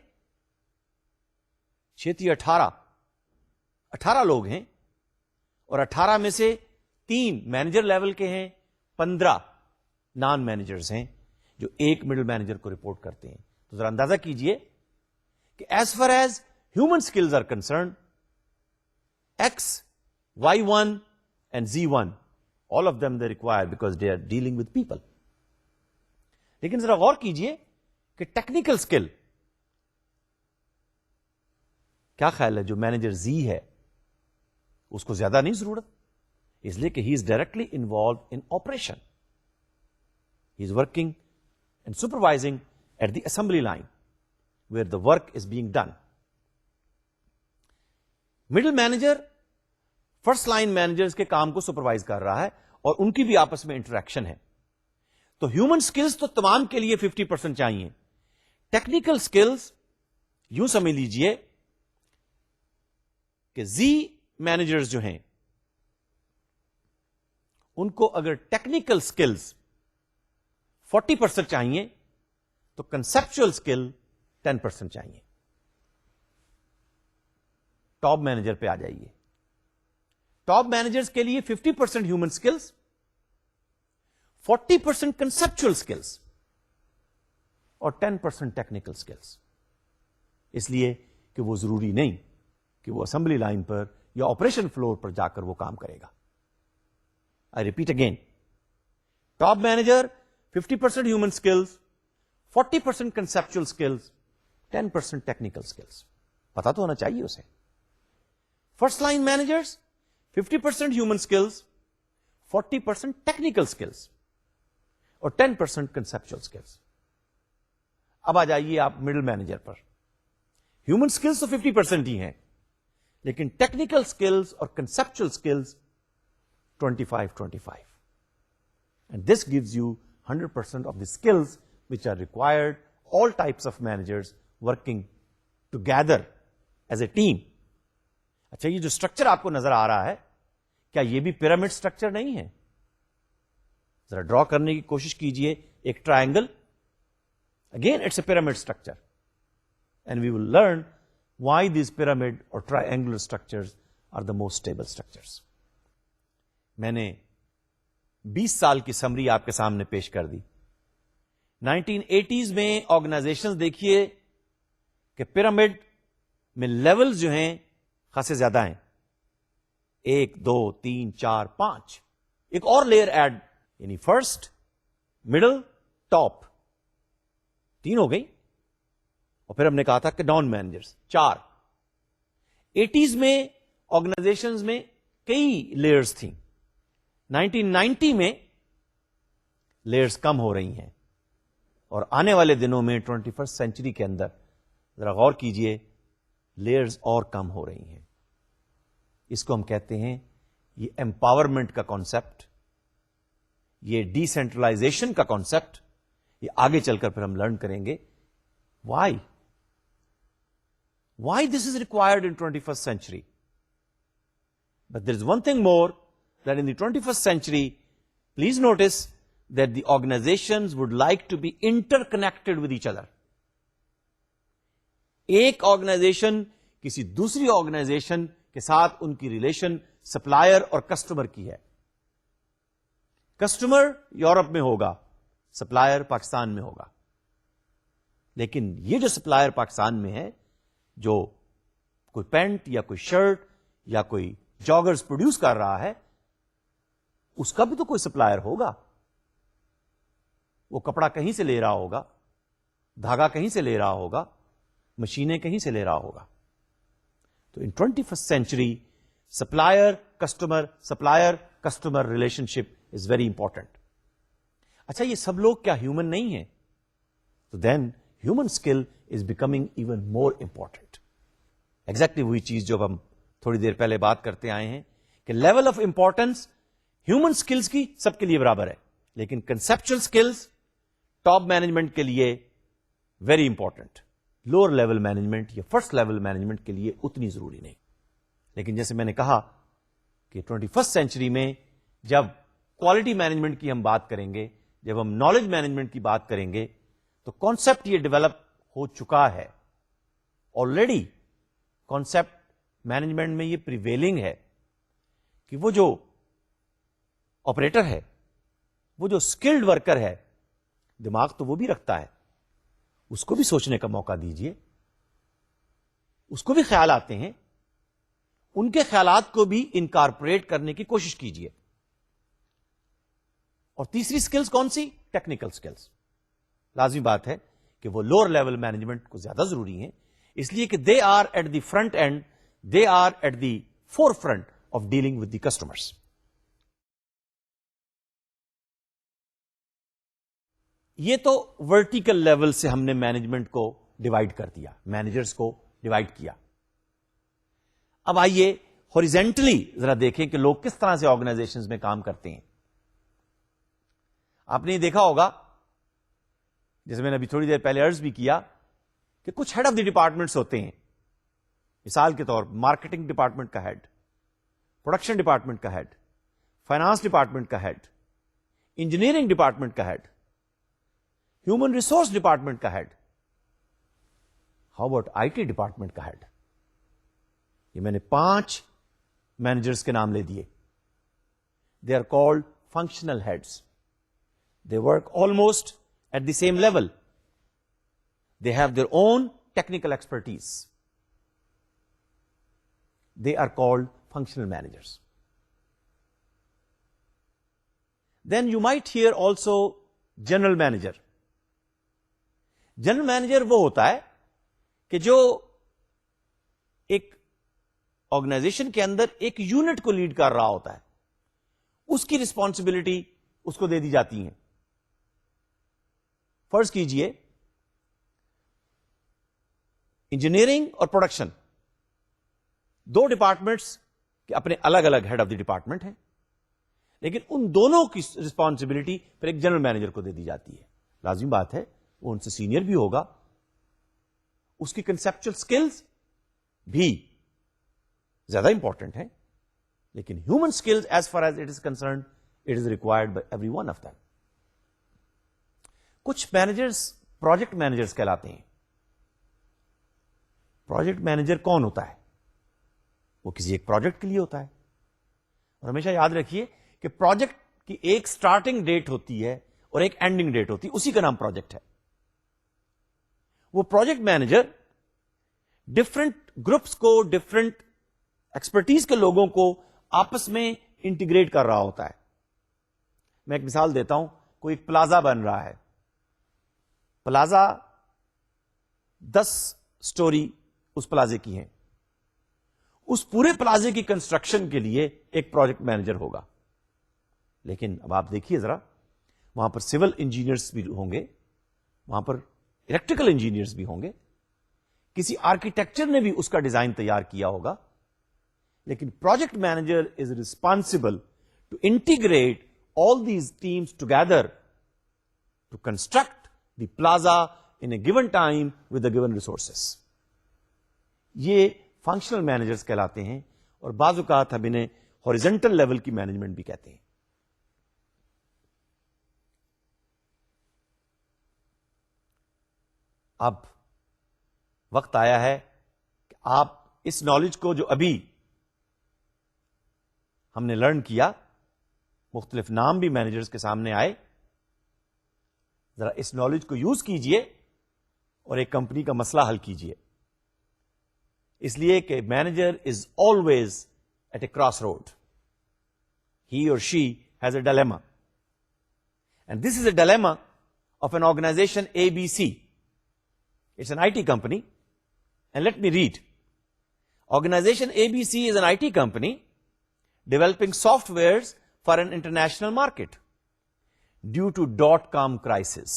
6 18 لوگ ہیں, اور 18 میں سے 3 مینیجر لیول کے ہیں, 15 نان مینیجرز ہیں جو ایک مڈل مینیجر کو رپورٹ کرتے ہیں. تو ذرا اندازہ کیجئے کہ as far as human skills are concerned, X, Y1 and Z1, all of them they require because they are dealing with people. لیکن ذرا غور کیجئے کہ ٹیکنیکل اسکل کیا خیال ہے جو مینیجر Z ہے اس کو زیادہ نہیں ضرورت, اس لیے کہ he is directly involved in operation. He is working and supervising at the assembly line where the work is being done. Middle manager first line managers کے کام کو سپروائز کر رہا ہے, اور ان کی بھی آپس میں انٹریکشن ہے. تو ہیومن سکلز تو تمام کے لیے 50% چاہیے, ٹیکنیکل سکلز یوں سمجھ لیجئے کہ زی مینیجرز جو ہیں ان کو اگر ٹیکنیکل سکلز 40% چاہیے تو کنسپچل اسکل 10% چاہیے. ٹاپ مینیجر پہ آ جائیے. ٹاپ مینیجرز کے لیے 50% ہیومن اسکلس، 40% کنسپچل اسکلس اور 10% ٹیکنیکل اسکلس. اس لیے کہ وہ ضروری نہیں کہ وہ اسمبلی لائن پر یا آپریشن فلور پر جا کر وہ کام کرے گا. I repeat again, top manager 50% human skills, 40% conceptual skills, 10% technical skills. پتا تو ہونا چاہیے اسے. First line managers 50% human skills, 40% technical skills اور 10% کنسپچل اسکلس. اب آ جائیے آپ مڈل مینیجر پر. ہیومن اسکلس تو 50% ہی ہیں لیکن ٹیکنیکل اسکلس اور conceptual skills 25-25. And this gives you 100% of the skills which are required, all types of managers working together as a team. اچھا، یہ جو اسٹرکچر آپ کو نظر آ رہا ہے کیا یہ بھی پیرامڈ اسٹرکچر نہیں ہے؟ ذرا ڈرا کرنے کی کوشش کیجئے ایک triangle. Again it's a pyramid structure and we will learn why these pyramid اور triangular structures are the most stable structures. میں نے 20 سال کی سمری آپ کے سامنے پیش کر دی. 1980s میں آرگنائزیشن دیکھیے کہ پیرامڈ میں لیولز جو ہیں خاصے زیادہ ہیں. 1 2 3 4 5 ایک اور لیئر ایڈ، یعنی فرسٹ، مڈل، ٹاپ، 3 ہو گئی. اور پھر ہم نے کہا تھا کہ ڈاؤن مینیجرز 4. 80s میں آرگنائزیشنز میں کئی لیئرز تھیں. 1990 میں لیئرز کم ہو رہی ہیں اور آنے والے دنوں میں 21st سینچری کے اندر ذرا غور کیجئے لیئرز اور کم ہو رہی ہیں. اس کو ہم کہتے ہیں یہ امپاورمنٹ کا کانسیپٹ، یہ ڈی سینٹرلائزیشن کا کانسیپٹ. یہ آگے چل کر پھر ہم لرن کریں گے why this is required in 21st century. But there is one thing more that in the 21st century please notice that the organizations would like to be interconnected with each other. ایک organization کسی دوسری organization کے ساتھ ان کی relation supplier اور customer کی ہے. Customer Europe میں ہوگا، سپلائر پاکستان میں ہوگا. لیکن یہ جو سپلائر پاکستان میں ہے، جو کوئی پینٹ یا کوئی شرٹ یا کوئی جاگرز پروڈیوس کر رہا ہے، اس کا بھی تو کوئی سپلائر ہوگا. وہ کپڑا کہیں سے لے رہا ہوگا، دھاگا کہیں سے لے رہا ہوگا، مشینیں کہیں سے لے رہا ہوگا. تو in 21st century supplier customer relationship is very important. اچھا، یہ سب لوگ کیا ہیومن نہیں ہیں؟ تو then human skill is becoming even more important. Exactly وہی چیز جو ہم تھوڑی دیر پہلے بات کرتے آئے ہیں کہ level of importance human skills کی سب کے لیے برابر ہے، لیکن کنسپچل اسکلس ٹاپ مینجمنٹ کے لیے very important, lower level management یا فرسٹ لیول مینجمنٹ کے لیے اتنی ضروری نہیں. لیکن جیسے میں نے کہا کہ 21st سینچری میں جب کوالٹی مینجمنٹ کی ہم بات کریں گے، جب ہم نالج مینجمنٹ کی بات کریں گے، تو کانسیپٹ یہ ڈیولپ ہو چکا ہے آلریڈی. کانسیپٹ مینجمنٹ میں یہ پریویلنگ ہے کہ وہ جو آپریٹر ہے، وہ جو اسکلڈ ورکر ہے، دماغ تو وہ بھی رکھتا ہے، اس کو بھی سوچنے کا موقع دیجیے، اس کو بھی خیال آتے ہیں، ان کے خیالات کو بھی انکارپوریٹ کرنے کی کوشش کیجیے. اور تیسری سکلز کون سی؟ Technical skills. لازمی بات ہے کہ وہ لوور لیول مینجمنٹ کو زیادہ ضروری ہیں، اس لیے کہ they are at the front end, they are at the forefront of dealing with the customers. یہ تو ورٹیکل لیول سے ہم نے مینجمنٹ کو ڈیوائڈ کر دیا، مینیجرز کو ڈیوائڈ کیا. اب آئیے ہاریزونٹلی ذرا دیکھیں کہ لوگ کس طرح سے آرگنائزیشنز میں کام کرتے ہیں. آپ نے دیکھا ہوگا، جیسے میں نے ابھی تھوڑی دیر پہلے عرض بھی کیا، کہ کچھ ہیڈ آف دی ڈپارٹمنٹس ہوتے ہیں. مثال کے طور مارکیٹنگ ڈپارٹمنٹ کا ہیڈ, پروڈکشن ڈپارٹمنٹ کا ہیڈ, فائنانس ڈپارٹمنٹ کا ہیڈ, انجینئرنگ ڈپارٹمنٹ کا ہیڈ, ہیومن ریسورس ڈپارٹمنٹ کا head. How about I T department کا ہیڈ؟ یہ میں نے 5 مینیجرس کے نام لے دیے. They are called functional heads. They work almost at the same level. They have their own technical expertise. They are called functional managers. Then you might hear also general manager. General manager وہ ہوتا ہے کہ جو ایک organization کے اندر ایک unit کو lead کر رہا ہوتا ہے, اس کی رسپانسبلٹی اس کو دے دی جاتی ہیں. فرض کیجئے انجینئرنگ اور پروڈکشن 2 ڈپارٹمنٹس کے اپنے الگ الگ ہیڈ آف دی ڈپارٹمنٹ ہیں, لیکن ان دونوں کی رسپانسبلٹی پھر ایک جنرل مینیجر کو دے دی جاتی ہے. لازمی بات ہے وہ ان سے سینئر بھی ہوگا, اس کی کنسپچل سکلز بھی زیادہ انپورٹنٹ ہیں, لیکن human skills as far as it is concerned it is required by every one of them. کچھ مینیجرز پروجیکٹ مینیجرز کہلاتے ہیں. پروجیکٹ مینیجر کون ہوتا ہے؟ وہ کسی ایک پروجیکٹ کے لیے ہوتا ہے. اور ہمیشہ یاد رکھیے کہ پروجیکٹ کی ایک سٹارٹنگ ڈیٹ ہوتی ہے اور ایک اینڈنگ ڈیٹ ہوتی ہے, اسی کا نام پروجیکٹ ہے. وہ پروجیکٹ مینیجر ڈفرنٹ گروپس کو, ڈفرنٹ ایکسپرٹیز کے لوگوں کو آپس میں انٹیگریٹ کر رہا ہوتا ہے. میں ایک مثال دیتا ہوں. کوئی ایک پلازا بن رہا ہے. پلازا 10 سٹوری اس پلازے کی ہیں. اس پورے پلازے کی کنسٹرکشن کے لیے ایک پروجیکٹ مینیجر ہوگا. لیکن اب آپ دیکھیے ذرا, وہاں پر سول انجینئرس بھی ہوں گے, وہاں پر الیکٹریکل انجینئرس بھی ہوں گے, کسی آرکیٹیکچر نے بھی اس کا ڈیزائن تیار کیا ہوگا. لیکن project manager is responsible to integrate all these teams together to construct the plaza in a given time with the given resources. یہ فنکشنل مینیجرز کہلاتے ہیں, اور بعض اوقات ہم انہیں ہاریزنٹل لیول کی مینجمنٹ بھی کہتے ہیں. اب وقت آیا ہے کہ آپ اس نالج کو جو ابھی ہم نے لرن کیا, مختلف نام بھی مینیجرز کے سامنے آئے, ذرا اس نالج کو یوز کیجئے اور ایک کمپنی کا مسئلہ حل کیجئے. اس لیے کہ manager is always at a cross road. He اور she has a dilemma, and this is a dilemma of an organization ABC. It's an IT company, and let me read. Organization ABC is an IT company developing softwares for an international market. Due to .com crisis.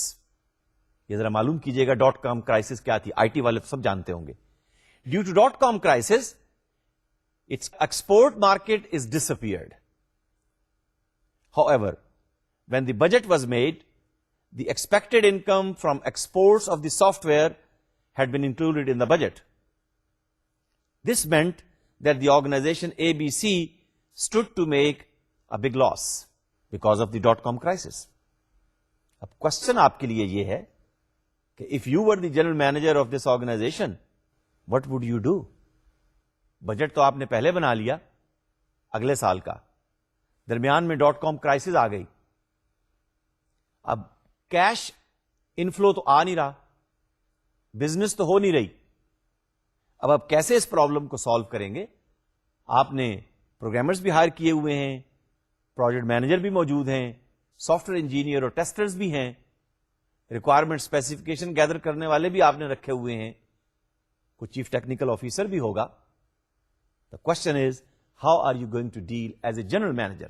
یہ ذرا معلوم کیجئے گا .com crisis کیا تھی. IT والے تو سب جانتے ہوں گے. Due to .com crisis, its export market is disappeared. However, when the budget was made, the expected income from exports of the software had been included in the budget. This meant that the organization ABC stood to make a big loss because of the .com crisis. اب question آپ کے لیے یہ ہے کہ if you were the general manager of this organization, what would you do? Budget تو آپ نے پہلے بنا لیا اگلے سال کا, درمیان میں .com کرائسس آ گئی, اب کیش انفلو تو آ نہیں رہا, بزنس تو ہو نہیں رہی. اب آپ کیسے اس پرابلم کو سالو کریں گے؟ آپ نے پروگرامرز بھی ہائر کیے ہوئے ہیں, پروجیکٹ مینیجر بھی موجود ہیں, سافٹ ویئر انجینئر اور ٹیسٹرز بھی ہیں, ریکوائرمنٹ اسپیسیفکیشن گیدر کرنے والے بھی آپ نے رکھے ہوئے ہیں, کوئی چیف ٹیکنیکل آفیسر بھی ہوگا. The question is, how are you going to deal as a general manager?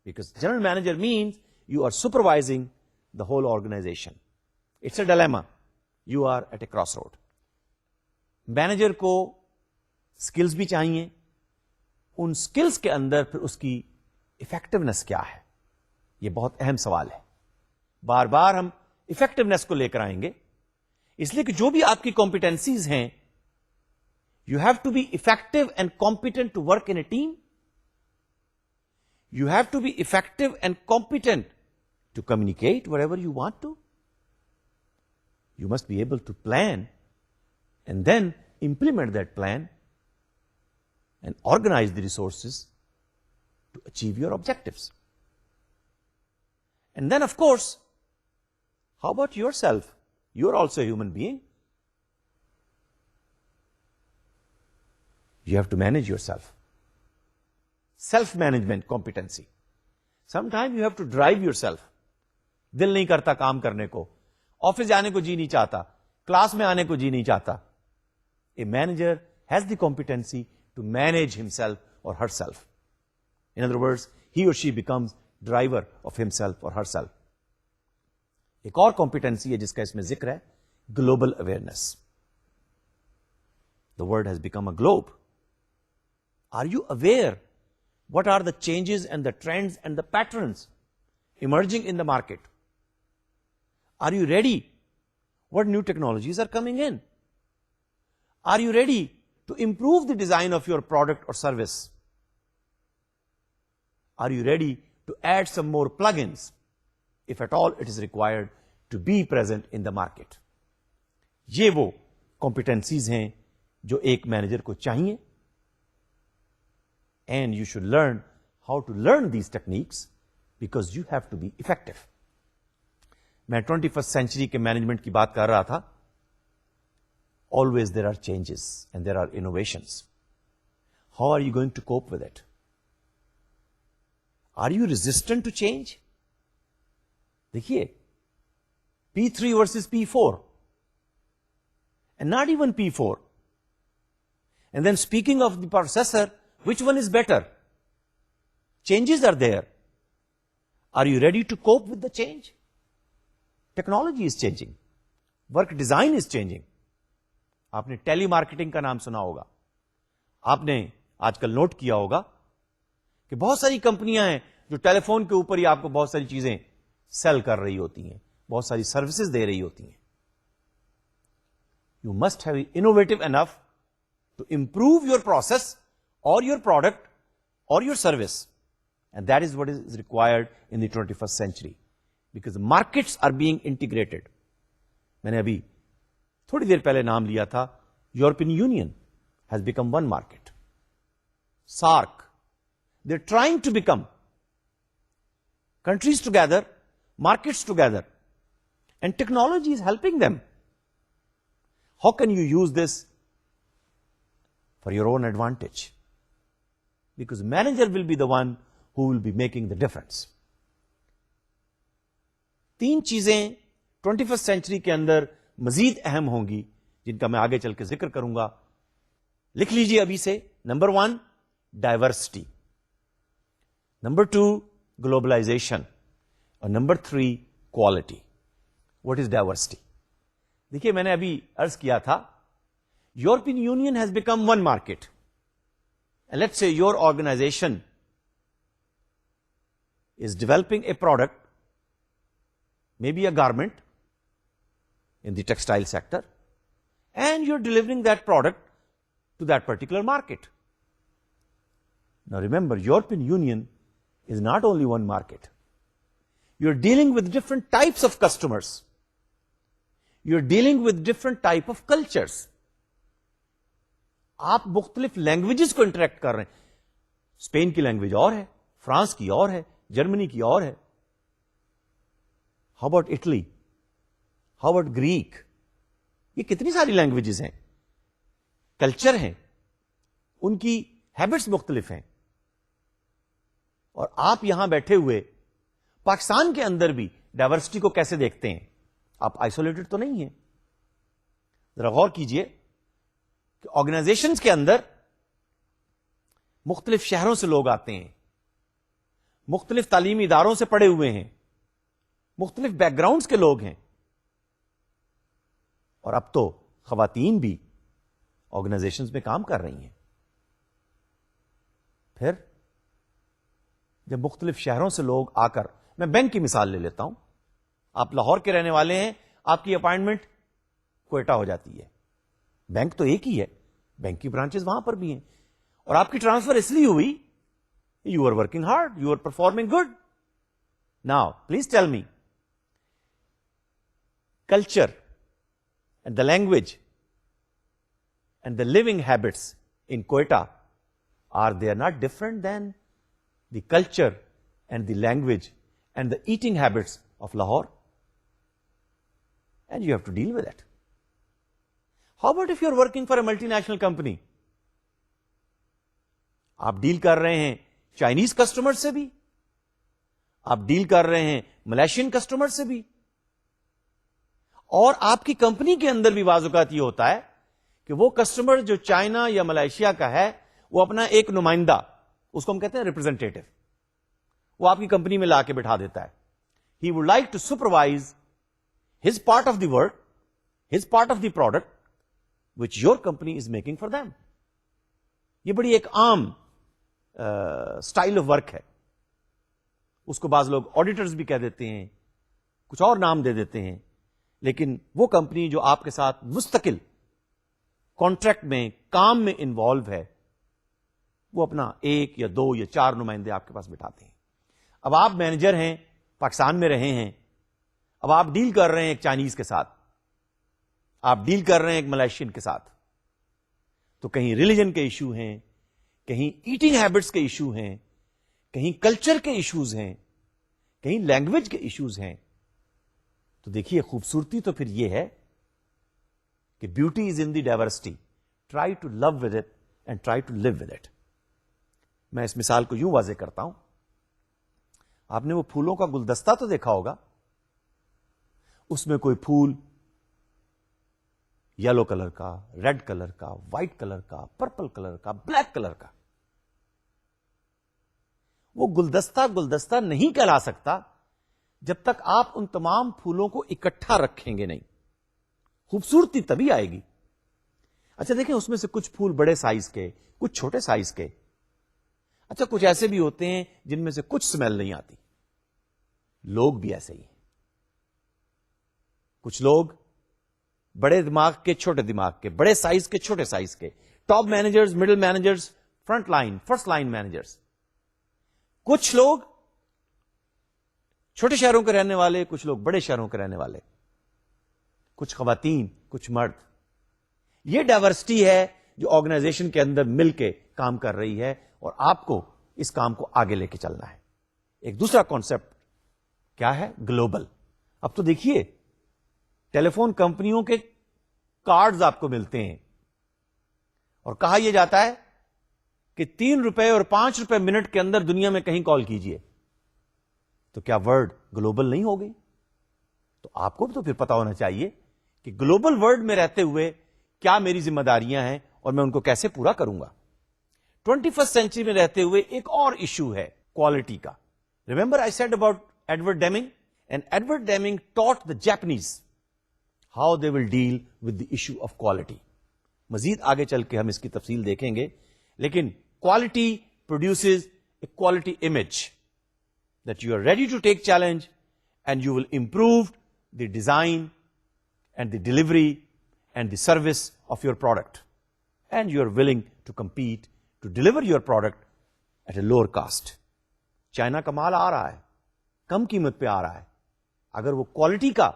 Because general manager means you are supervising the whole organization. It's a dilemma. You are at a crossroad. Manager کو skills بھی چاہیے, ان skills کے اندر پھر اس کی effectiveness کیا ہے, یہ بہت اہم سوال ہے. بار بار ہم افیکٹونیس کو لے کر آئیں گے. اس لیے کہ جو بھی آپ کی کمپیٹنسیز ہیں, you have to be effective and competent to work in a team. You have to be effective and competent to communicate whatever you want to. You must be able to plan and then implement that plan and organize the resources to achieve your objectives. And then, of course, how about yourself? You're also a human being. You have to manage yourself. Self-management competency. Sometimes you have to drive yourself. دل نہیں کرتا کام کرنے کو, office جانے کو جی نہیں چاہتا, class میں آنے کو جی نہیں چاہتا. A manager has the competency to manage himself or herself. In other words, he or she becomes driver of himself or herself. ایک اور competency ہے جس کا اس میں ذکر ہے, global awareness. The world has become a globe. Are you aware what are the changes and the trends and the patterns emerging in the market? Are you ready? What new technologies are coming in? Are you ready to improve the design of your product or service? Are you ready to add some more plugins, if at all it is required, to be present in the market? یہ وہ competencies ہیں جو ایک manager کو چاہیے. And you should learn how to learn these techniques because you have to be effective. میں 21st century کے management کی بات کر رہا تھا. Always there are changes and there are innovations. How are you going to cope with it? Are you resistant to change? دیکھیے, P3 versus P4 and not even P4. And then speaking of the processor, which one is better? Changes are there. Are you ready to cope with the change? Technology is changing. Work design is changing. آپ نے ٹیلی marketing کا نام سنا ہوگا. آپ نے آج کل نوٹ کیا ہوگا کہ بہت ساری کمپنیاں ہیں جو ٹیلی فون کے اوپر ہی آپ کو بہت ساری چیزیں سیل کر رہی ہوتی ہیں, بہت ساری سروسز دے رہی ہوتی ہیں. You must have innovative enough to improve your process or your product or your service. And that is what is required in the 21st century. Because the markets are being integrated. میں نے ابھی تھوڑی دیر پہلے نام لیا تھا, European union has become one market. SAARC, they're trying to become countries together, markets together, and technology is helping them. How can you use this for your own advantage? Because manager will be the one who will be making the difference. 3 چیزیں 21st century کے اندر مزید اہم ہوں گی جن کا میں آگے چل کے ذکر کروں گا. لکھ لیجیے ابھی سے. نمبر 1, ڈائیورسٹی. نمبر 2, گلوبلائزیشن. اور نمبر 3, کوالٹی. What is diversity? دیکھیے, میں نے ابھی عرض کیا تھا, European Union has become one market. And let's say your organization is developing a product, maybe a garment in the textile sector, and you're delivering that product to that particular market. Now remember, European Union is not only one market. You're dealing with different types of customers. You're dealing with different type of cultures. آپ مختلف languages کو interact کر رہے ہیں. Spain کی language اور ہے, France کی اور ہے, جرمنی کی اور ہے. How about Italy, how about Greek. یہ کتنی ساری لینگویجز ہیں, کلچر ہیں, ان کی ہیبٹس مختلف ہیں. اور آپ یہاں بیٹھے ہوئے پاکستان کے اندر بھی ڈائیورسٹی کو کیسے دیکھتے ہیں؟ آپ آئسولیٹڈ تو نہیں ہیں. ذرا غور کیجئے, آرگنائزیشنز کے اندر مختلف شہروں سے لوگ آتے ہیں, مختلف تعلیمی اداروں سے پڑھے ہوئے ہیں, مختلف بیک گراؤنڈز کے لوگ ہیں. اور اب تو خواتین بھی آرگنائزیشنز میں کام کر رہی ہیں. پھر جب مختلف شہروں سے لوگ آ کر, میں بینک کی مثال لے لیتا ہوں. آپ لاہور کے رہنے والے ہیں, آپ کی اپائنٹمنٹ کوئٹہ ہو جاتی ہے. بینک تو ایک ہی ہے, بینک کی برانچز وہاں پر بھی ہیں, اور آپ کی ٹرانسفر اس لیے ہوئی, you are working hard, you are performing good. Now please tell me, culture and the language and the living habits in Quetta, are they not different than the culture and the language and the eating habits of Lahore? And you have to deal with it. How about if you're working for a multinational company? آپ deal کر رہے ہیں Chinese customer سے بھی, آپ deal کر رہے ہیں ملیشین کسٹمر سے بھی, اور آپ کی کمپنی کے اندر بھی بعض اوقات یہ ہوتا ہے کہ وہ کسٹمر جو چائنا یا ملائیشیا کا ہے, وہ اپنا ایک نمائندہ, اس کو ہم کہتے ہیں ریپرزینٹیٹو, وہ آپ کی کمپنی میں لا کے بٹھا دیتا ہے. He would like to supervise his part of the work, his part of the product which your company is making for them. یہ بڑی ایک عام اسٹائل آف ورک ہے. اس کو بعض لوگ آڈیٹرز بھی کہہ دیتے ہیں, کچھ اور نام دے دیتے ہیں, لیکن وہ کمپنی جو آپ کے ساتھ مستقل کانٹریکٹ میں کام میں انوالو ہے, وہ اپنا ایک یا دو یا چار نمائندے آپ کے پاس بٹھاتے ہیں. اب آپ مینیجر ہیں, پاکستان میں رہے ہیں, اب آپ ڈیل کر رہے ہیں ایک چائنیز کے ساتھ, آپ ڈیل کر رہے ہیں ایک ملائیشین کے ساتھ, تو کہیں ریلیجن کے ایشو ہیں, کہیں ایٹنگ ہیبٹس کے ایشو ہیں, کہیں کلچر کے ایشوز ہیں, کہیں لینگویج کے ایشوز ہیں. تو دیکھیے خوبصورتی تو پھر یہ ہے کہ beauty is in the diversity, try to love with it and try to live with it. میں اس مثال کو یوں واضح کرتا ہوں. آپ نے وہ پھولوں کا گلدستہ تو دیکھا ہوگا, اس میں کوئی پھول یلو کلر کا, ریڈ کلر کا, وائٹ کلر کا, پرپل کلر کا, بلیک کلر کا. وہ گلدستہ نہیں کہلا سکتا جب تک آپ ان تمام پھولوں کو اکٹھا رکھیں گے نہیں. خوبصورتی تبھی آئے گی. اچھا دیکھیں, اس میں سے کچھ پھول بڑے سائز کے, کچھ چھوٹے سائز کے. اچھا کچھ ایسے بھی ہوتے ہیں جن میں سے کچھ سمیل نہیں آتی. لوگ بھی ایسے ہی ہیں. کچھ لوگ بڑے دماغ کے, چھوٹے دماغ کے, بڑے سائز کے, چھوٹے سائز کے, top managers, middle managers, front line, first line managers. کچھ لوگ چھوٹے شہروں کے رہنے والے, کچھ لوگ بڑے شہروں کے رہنے والے, کچھ خواتین, کچھ مرد. یہ ڈائیورسٹی ہے جو آرگنائزیشن کے اندر مل کے کام کر رہی ہے, اور آپ کو اس کام کو آگے لے کے چلنا ہے. ایک دوسرا کانسیپٹ کیا ہے, گلوبل. اب تو دیکھیے ٹیلی فون کمپنیوں کے کارڈز آپ کو ملتے ہیں, اور کہا یہ جاتا ہے کہ 3 روپے اور 5 روپے منٹ کے اندر دنیا میں کہیں کال کیجئے. تو کیا ورڈ گلوبل نہیں ہو گئی؟ تو آپ کو بھی تو پھر پتا ہونا چاہیے کہ گلوبل ورلڈ میں رہتے ہوئے کیا میری ذمہ داریاں ہیں اور میں ان کو کیسے پورا کروں گا. 21st سینچری میں رہتے ہوئے ایک اور ایشو ہے کوالٹی کا. Remember I said about Edward Deming, and Edward Deming taught the Japanese how they will deal with the issue of quality. مزید آگے چل کے ہم اس کی تفصیل دیکھیں گے, لیکن quality produces a quality image that you are ready to take challenge and you will improve the design and the delivery and the service of your product, and you are willing to compete to deliver your product at a lower cost. China کا مال آ رہا ہے, کم قیمت پہ آ رہا ہے. اگر وہ quality کا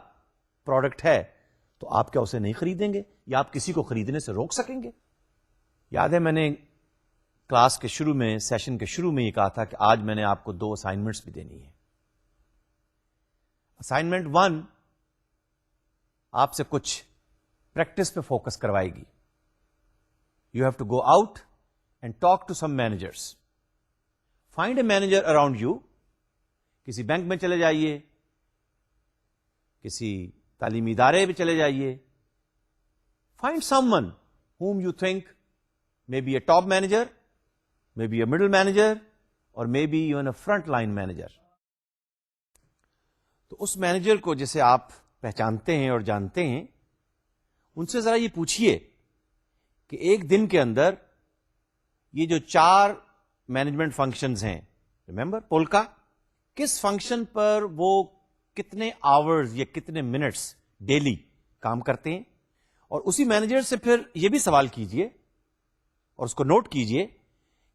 پروڈکٹ ہے تو آپ کیا اسے نہیں خریدیں گے, یا آپ کسی کو خریدنے سے روک سکیں گے؟ یاد ہے میں نے کلاس کے شروع میں, سیشن کے شروع میں یہ کہا تھا کہ آج میں نے آپ کو 2 اسائنمنٹس بھی دینی ہے. اسائنمنٹ 1 آپ سے کچھ پریکٹس پہ فوکس کروائے گی. You have to go out and talk to some managers. Find a manager around you. کسی بینک میں چلے جائیے, کسی تعلیمی ادارے میں چلے جائیے. Find someone whom you think may be a top manager, maybe a middle manager, or maybe even a front line manager. تو اس مینیجر کو جسے آپ پہچانتے ہیں اور جانتے ہیں, ان سے ذرا یہ پوچھئے کہ ایک دن کے اندر یہ جو 4 مینجمنٹ فنکشنز ہیں, ریمبر پولکا, کس فنکشن پر وہ کتنے آورز یا کتنے منٹس ڈیلی کام کرتے ہیں. اور اسی مینیجر سے پھر یہ بھی سوال کیجئے اور اس کو نوٹ کیجئے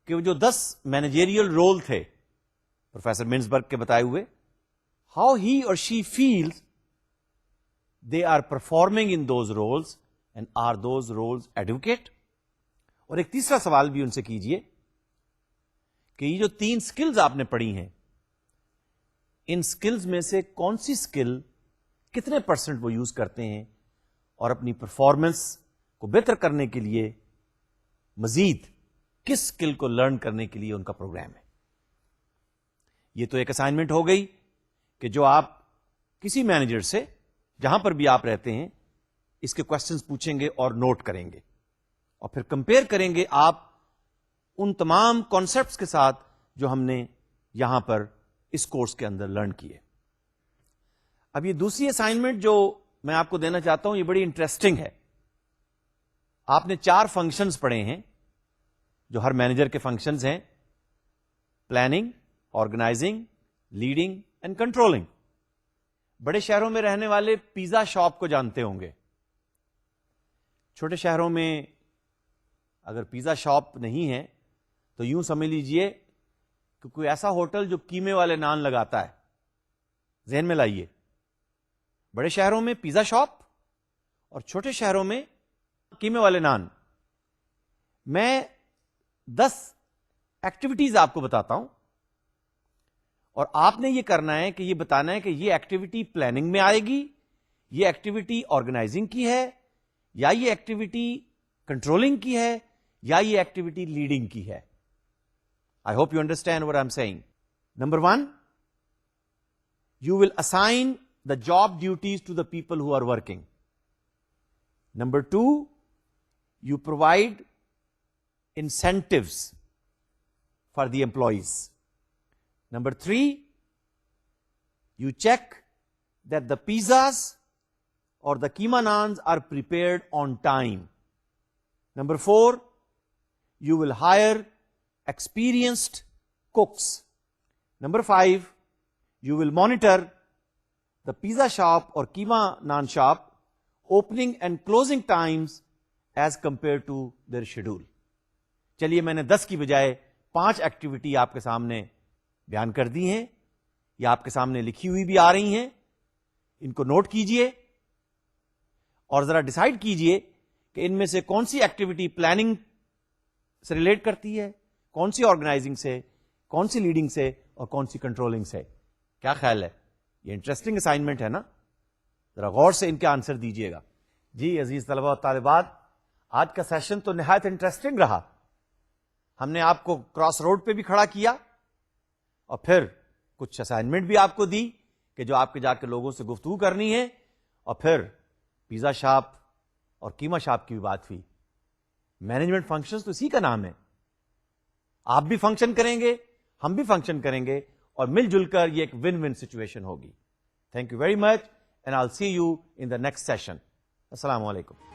کہ وہ جو 10 مینیجریل رول تھے پروفیسر منسبرگ کے بتائے ہوئے, ہاؤ ہی اور she feels they are performing in those roles and are those roles advocate. اور ایک تیسرا سوال بھی ان سے کیجئے کہ یہ جو 3 سکلز آپ نے پڑھی ہیں, ان سکلز میں سے کون سی سکل کتنے % وہ یوز کرتے ہیں اور اپنی پرفارمنس کو بہتر کرنے کے لیے مزید کس سکل کو لرن کرنے کے لیے ان کا پروگرام ہے. یہ تو ایک اسائنمنٹ ہو گئی کہ جو آپ کسی مینیجر سے جہاں پر بھی آپ رہتے ہیں اس کے کوسچنز پوچھیں گے اور نوٹ کریں گے, اور پھر کمپیئر کریں گے آپ ان تمام کانسیپٹس کے ساتھ جو ہم نے یہاں پر اس کورس کے اندر لرن کیے. اب یہ دوسری اسائنمنٹ جو میں آپ کو دینا چاہتا ہوں یہ بڑی انٹرسٹنگ ہے. آپ نے 4 فنکشنز پڑھے ہیں جو ہر مینیجر کے فنکشنز ہیں: planning, organizing, leading and controlling. بڑے شہروں میں رہنے والے پیزا شاپ کو جانتے ہوں گے. چھوٹے شہروں میں اگر پیزا شاپ نہیں ہے تو یوں سمجھ لیجئے کہ کوئی ایسا ہوٹل جو قیمے والے نان لگاتا ہے. ذہن میں لائیے, بڑے شہروں میں پیزا شاپ اور چھوٹے شہروں میں قیمے والے نان. میں 10 ایکٹیویٹیز آپ کو بتاتا ہوں اور آپ نے یہ کرنا ہے کہ یہ بتانا ہے کہ یہ ایکٹیویٹی پلاننگ میں آئے گی, یہ ایکٹیویٹی آرگنائزنگ کی ہے, یا یہ ایکٹیویٹی کنٹرولنگ کی ہے, یا یہ ایکٹیویٹی لیڈنگ کی ہے. I hope you understand what I'm saying. Number 1, you will assign the job duties to the people who are working. Number 2, you provide incentives for the employees. Number 3, you check that the pizzas or the keema naans are prepared on time. Number 4, you will hire experienced cooks. Number 5, you will monitor the pizza shop or keema naan shop opening and closing times as compared to their schedule. چلیے میں نے 10 کی بجائے 5 activity آپ کے سامنے بیان کر دی ہیں, یا آپ کے سامنے لکھی ہوئی بھی آ رہی ہیں. ان کو نوٹ کیجئے اور ذرا ڈیسائیڈ کیجئے کہ ان میں سے کون سی ایکٹیویٹی پلاننگ سے ریلیٹ کرتی ہے, کون سی آرگنائزنگ سے, کون سی لیڈنگ سے, اور کون سی کنٹرولنگ سے. کیا خیال ہے؟ یہ انٹرسٹنگ اسائنمنٹ ہے نا, ذرا غور سے ان کے آنسر دیجئے گا. جی عزیز طلبہ و طالبات, آج کا سیشن تو نہایت انٹرسٹنگ رہا. ہم نے آپ کو کراس روڈ پہ بھی کھڑا کیا اور پھر کچھ اسائنمنٹ بھی آپ کو دی کہ جو آپ کے جا کے لوگوں سے گفتگو کرنی ہے, اور پھر پیزا شاپ اور قیمہ شاپ کی بھی بات ہوئی. مینجمنٹ فنکشنز تو اسی کا نام ہے. آپ بھی فنکشن کریں گے, ہم بھی فنکشن کریں گے, اور مل جل کر یہ ایک ون ون سچویشن ہوگی. Thank you very much and I will see you in the next session. السلام علیکم.